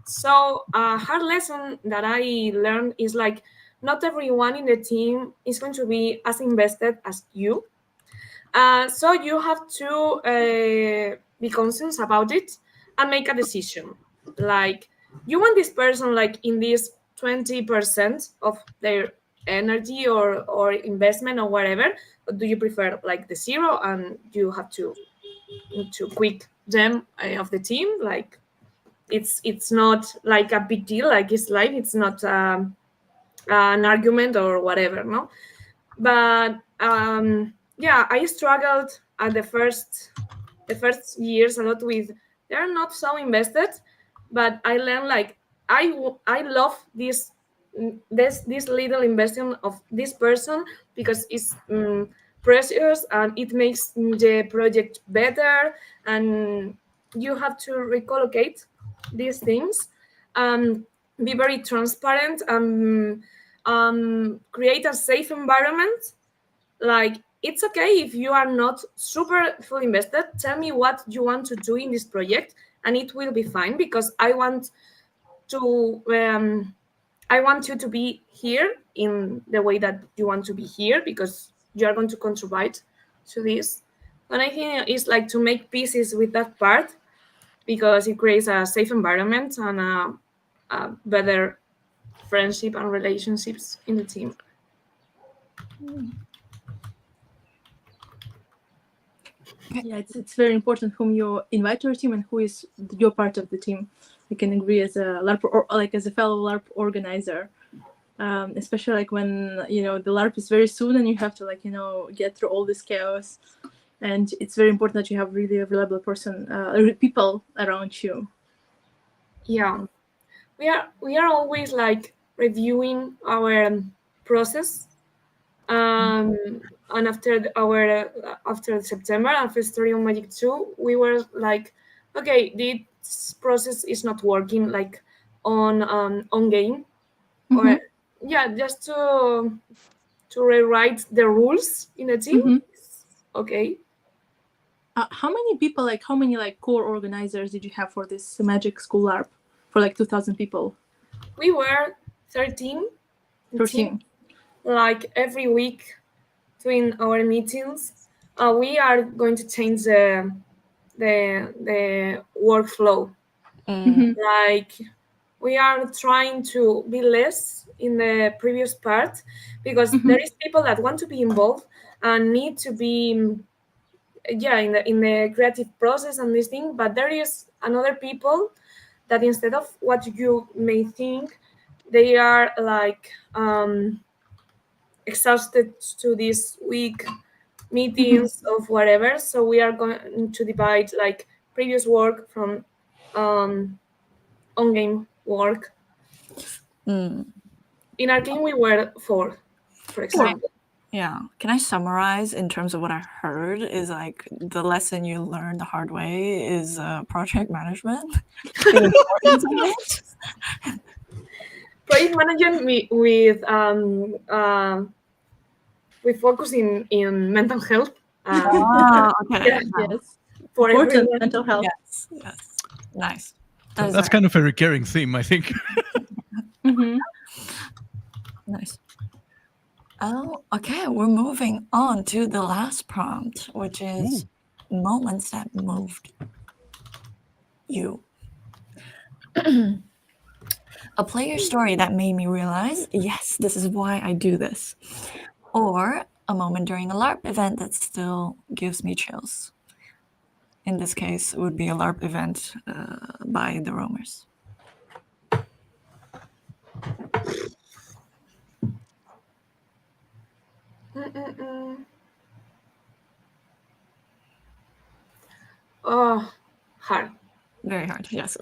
D: So a hard lesson that I learned is like not everyone in the team is going to be as invested as you. So you have to be conscious about it and make a decision. Like you want this person like in this 20% of their energy or investment or whatever, or do you prefer like the zero and you have to quit them of the team? Like it's not like a big deal, like it's life, it's not an argument or whatever, no? But I struggled at the first years a lot with they're not so invested, but I learned like I love this little investment of this person because it's precious and it makes the project better, and you have to recolocate these things, be very transparent, create a safe environment. Like it's okay if you are not super fully invested. Tell me what you want to do in this project and it will be fine, because I want you to be here in the way that you want to be here, because you are going to contribute to this. And I think it's like to make pieces with that part, because it creates a safe environment and a better friendship and relationships in the team.
C: Yeah, it's very important whom you invite to your team and who is your part of the team. I can agree as a LARP or like as a fellow LARP organizer, especially like when the LARP is very soon and you have to get through all this chaos, and it's very important that you have really a reliable person, people around you.
D: Yeah, we are always like reviewing our process. And after September, after Story of Magic 2, we were like, okay, this process is not working like on game, or just to rewrite the rules in the team. Okay.
C: How many core organizers did you have for this Magic School LARP for 2,000 people?
D: We were 13.
C: 13.
D: Like every week during our meetings, we are going to change the workflow. Like we are trying to be less in the previous part, because there is people that want to be involved and need to be in the creative process and this thing, but there is another people that instead of what you may think, they are like exhausted to this week meetings of whatever. So we are going to divide like previous work from on-game work. In our team, we were 4, for example.
F: Yeah. Can I summarize in terms of what I heard is like the lesson you learned the hard way is project management.
D: Project management with focus in mental health.
F: Okay.
C: Yes.
D: For
C: Important
D: everyone.
C: mental health.
F: Yes. Nice.
A: That's kind of a recurring theme, I think.
F: Nice. Oh, okay. We're moving on to the last prompt, which is moments that moved you. A player story that made me realize, yes, this is why I do this. Or a moment during a LARP event that still gives me chills. In this case, it would be a LARP event by the roamers.
D: Oh, hard.
F: Very hard, yes.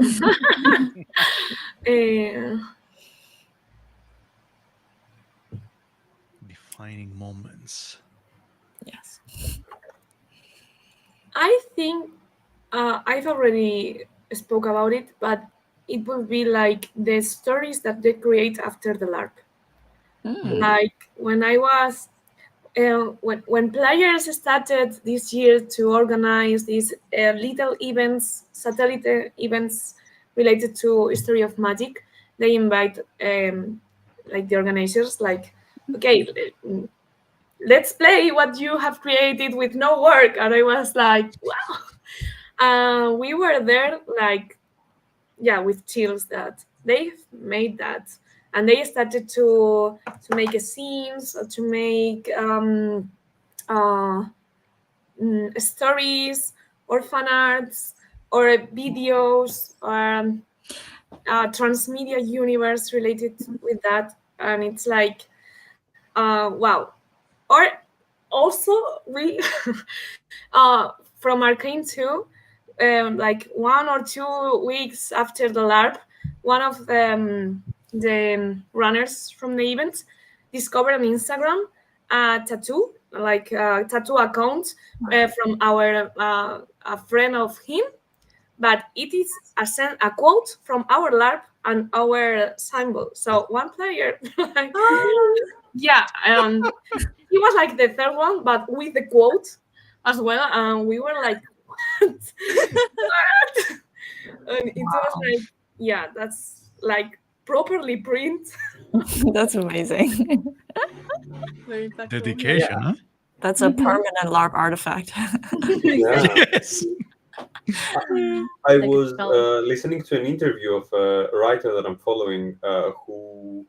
A: Defining moments.
F: Yes.
D: I think I've already spoke about it, but it will be like the stories that they create after the LARP. Like when I was when players started this year to organize these little events, satellite events related to History of Magic, they invite like the organizers, like, okay, let's play what you have created with no work. And I was like, wow. We were there like, with chills that they've made that. And they started to make scenes, to make stories or fan arts or videos, transmedia universe related with that. And it's like, wow. Or also we from Arcane 2, like 1 or 2 weeks after the LARP, one of the runners from the event discovered on Instagram a tattoo, like a tattoo account from a friend of him, but it is a quote from our LARP and our symbol. So one player, like, he was like the third one, but with the quote as well, and we were like, what? What? And it was like, that's like properly print.
F: That's amazing.
C: Very impactful.
A: Dedication, huh?
F: That's a permanent LARP artifact.
A: Yes.
B: I was listening to an interview of a writer that I'm following who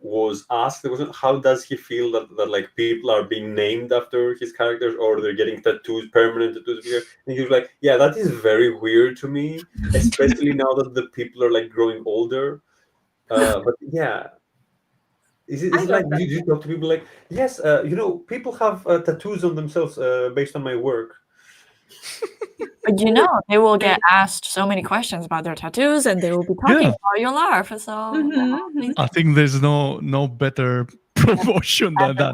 B: was asked, it wasn't how does he feel that like people are being named after his characters or they're getting tattoos, permanent tattoos. And he was like, yeah, that is very weird to me, especially now that the people are like growing older. But yeah, is it like you talk to people like, yes, people have tattoos on themselves based on my work.
F: But they will get asked so many questions about their tattoos, and they will be talking about your LARP. So
A: I think there's no better promotion than that.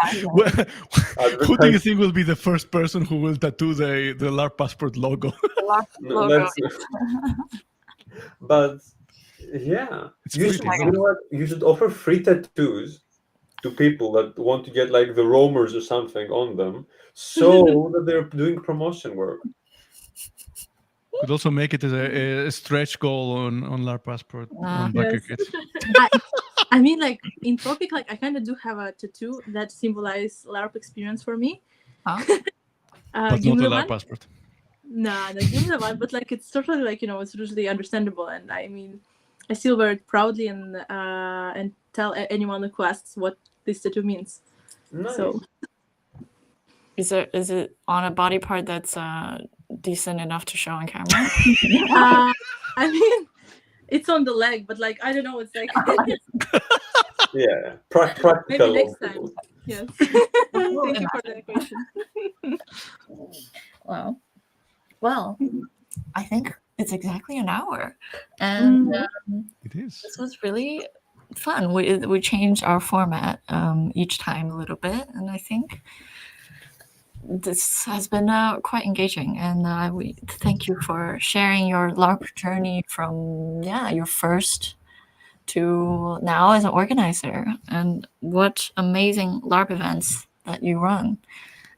A: Who do you think will be the first person who will tattoo the LARP Passport logo?
B: But yeah, you should offer free tattoos to people that want to get like the roamers or something on them, so that they're doing promotion work.
A: Could also make it as a stretch goal on LARP Passport on back your kids.
C: I mean, like in Tropic, like I kind of do have a tattoo that symbolizes LARP experience for me.
A: But not a LARP Passport.
C: Nah, give me the one. But like it's totally like it's really understandable, and I mean, I still wear it proudly and tell anyone who asks what this tattoo means.
B: Nice.
C: So,
F: is it on a body part that's decent enough to show on camera?
C: I mean, it's on the leg, but like I don't know. It's like
B: yeah, practical.
C: Maybe next time. Yes. Thank you for the question.
F: Wow. Well, I think it's exactly an hour, and
A: it is.
F: This was really fun. We changed our format each time a little bit, and I think this has been quite engaging. And we thank you for sharing your LARP journey from your first to now as an organizer, and what amazing LARP events that you run.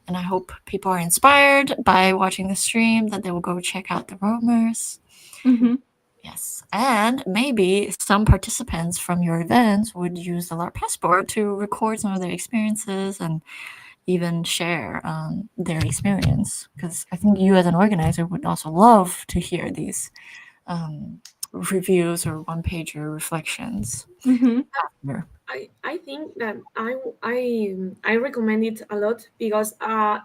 F: And I hope people are inspired by watching the stream, that they will go check out the roamers.
C: Mm-hmm.
F: Yes, and maybe some participants from your events would use the LARP Passport to record some of their experiences and even share their experience. Because I think you as an organizer would also love to hear these reviews or one-pager reflections.
C: Mm-hmm.
D: I think that I recommend it a lot because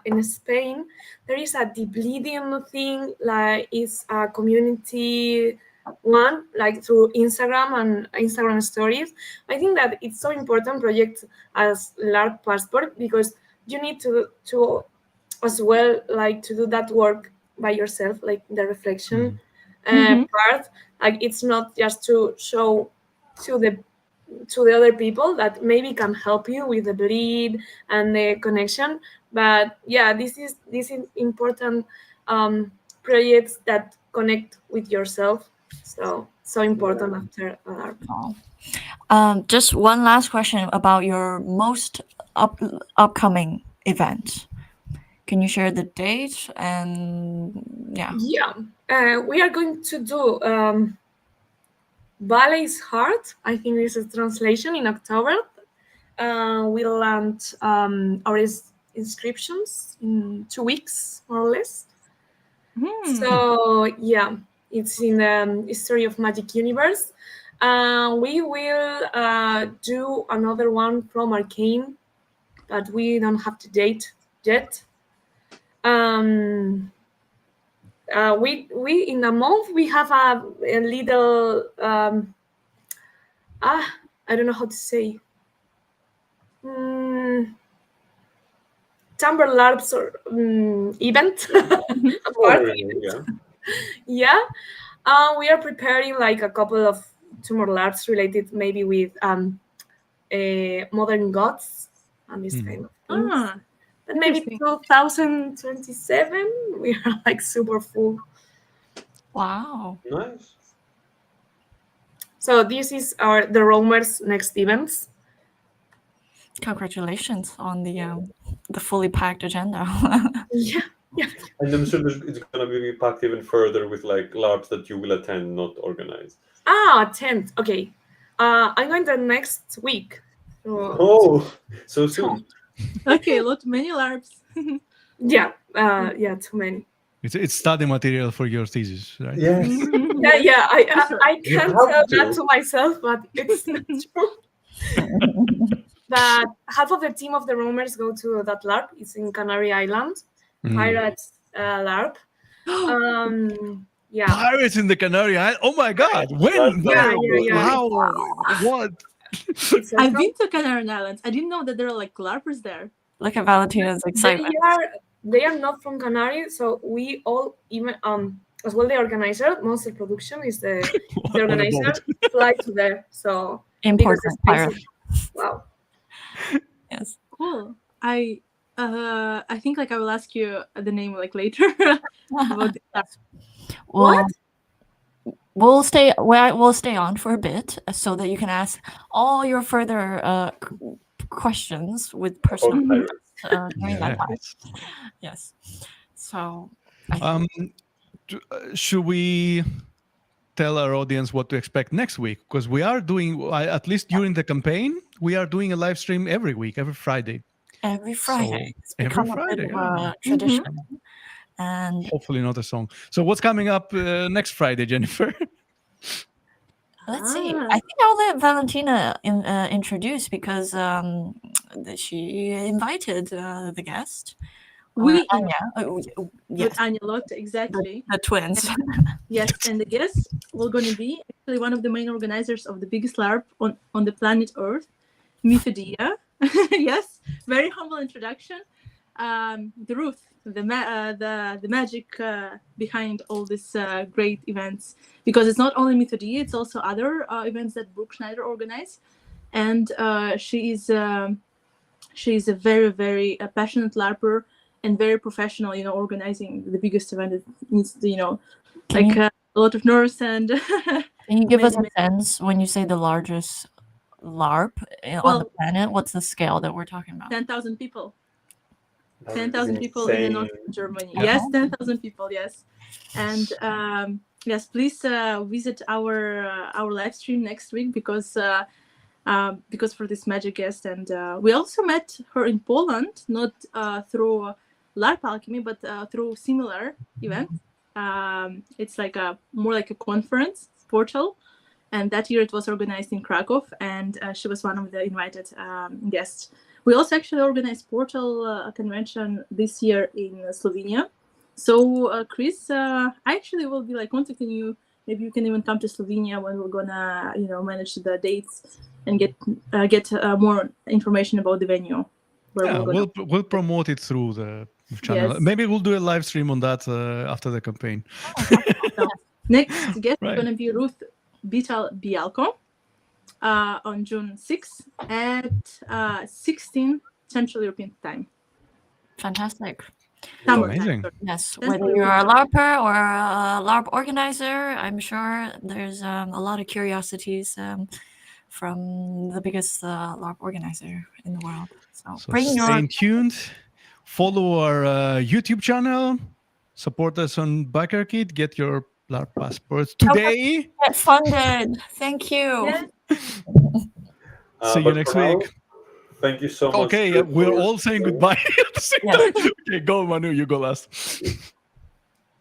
D: in Spain there is a debleeding thing, like it's a community one, like through Instagram and Instagram stories. I think that it's so important project as LARP Passport because you need to as well like to do that work by yourself, like the reflection part. Like it's not just to show to the other people that maybe can help you with the bleed and the connection, but yeah, this is important projects that connect with yourself, so important after LARP.
F: Just one last question about your most upcoming event. Can you share the date? And
D: we are going to do Ballet's Heart, I think this is translation, in October. We'll launch our inscriptions in 2 weeks, more or less. So, yeah, it's in the History of Magic Universe. We will do another one from Arcane, but we don't have the date yet. We in a month we have a little I don't know how to say Chamber LARPs or event. Yeah. We are preparing like a couple of more LARPs related maybe with modern gods and this kind of things. But maybe 2027 we are like super full.
F: Wow.
B: Nice.
D: So this is the roamers next events.
F: Congratulations on the fully packed agenda.
D: Yeah.
B: And I'm sure it's gonna be packed even further with like LARPs that you will attend, not organize.
D: Attend. Okay. I'm going the next week.
B: So soon.
C: Okay, many LARPs.
D: Yeah, too many.
A: It's study material for your thesis, right?
B: Yes.
D: Yeah. I can't tell that to myself, but it's not true. But half of the team of the roamers go to that LARP. It's in Canary Islands, Pirates LARP. Yeah.
A: Pirates in the Canary Islands. Oh my God! When?
D: Yeah,
A: Where?
D: yeah.
A: How? What?
C: I've been to Canary Islands. I didn't know that there are like LARPers there.
F: Look at Valentina's excitement.
D: They are not from Canary, so we all even as well the organizer, most of the production is the organizer fly to there. So
F: Important pirate.
D: Wow.
F: Yes.
C: Cool. I think like I will ask you the name like later about the
F: Well, we'll stay on for a bit so that you can ask all your further questions with personal during that time. Yes. So
A: should we tell our audience what to expect next week? Because we are doing, at least during the campaign, we are doing a live stream every week, every Friday.
F: Every Friday.
A: So, every Friday,
F: a bit of a tradition. And
A: hopefully not a song. So what's coming up next Friday, Jennifer?
F: Let's see. I think I'll let Valentina introduce because she invited the guest.
C: Anya.
F: Yes.
C: With Anya Lotte, exactly.
F: The twins.
C: Yes, and the guest will going to be actually one of the main organizers of the biggest LARP on the planet Earth, Mythodia. Yes, very humble introduction. The Ruth, the magic behind all these great events, because it's not only Mythodia, it's also other events that Brooke Schneider organized, and she is a very, very passionate LARPer and very professional, organizing the biggest event. It needs, a lot of nerves and.
F: Can you give us a sense when you say the largest LARP on the planet? What's the scale that we're talking about?
C: 10,000 people. 10,000 people in the north of Germany. Yes, 10,000 people. Yes, and yes, please visit our live stream next week because for this magic guest, and we also met her in Poland, not through LARP Alchemy, but through similar event. It's like more like a conference portal, and that year it was organized in Krakow, and she was one of the invited guests. We also actually organized Portal convention this year in Slovenia. So, Cris, I actually will be contacting you. Maybe you can even come to Slovenia when we're gonna, manage the dates and get more information about the venue.
A: We'll promote it through the channel. Yes. Maybe we'll do a live stream on that after the campaign.
C: Next guest is gonna be Ruth Bialko. On June 6th at 16 Central European time.
F: Fantastic.
A: Amazing.
F: Yes, whether you're a LARPer or a LARP organizer, I'm sure there's a lot of curiosities from the biggest LARP organizer in the world. So
A: stay tuned. Follow our YouTube channel. Support us on Backer Kit. Get your LARP passports today.
F: Get funded. Thank you.
C: Yes.
A: See you next week.
B: Thank you so much.
A: Okay, we're all saying goodbye at the same time. Okay, go Manu, you go last.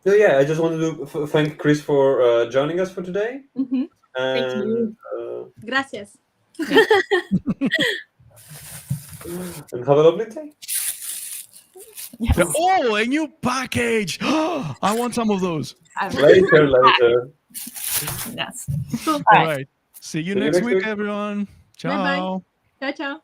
B: So I just wanted to thank Cris for joining us for today.
C: Mm-hmm.
B: And,
D: thank you.
C: Gracias.
B: And have a lovely day.
F: Yes.
A: Oh, a new package! I want some of those.
B: Later.
F: Yes.
C: Cool.
A: All right. See you next week, everyone. Ciao.
C: Bye-bye. Ciao, ciao.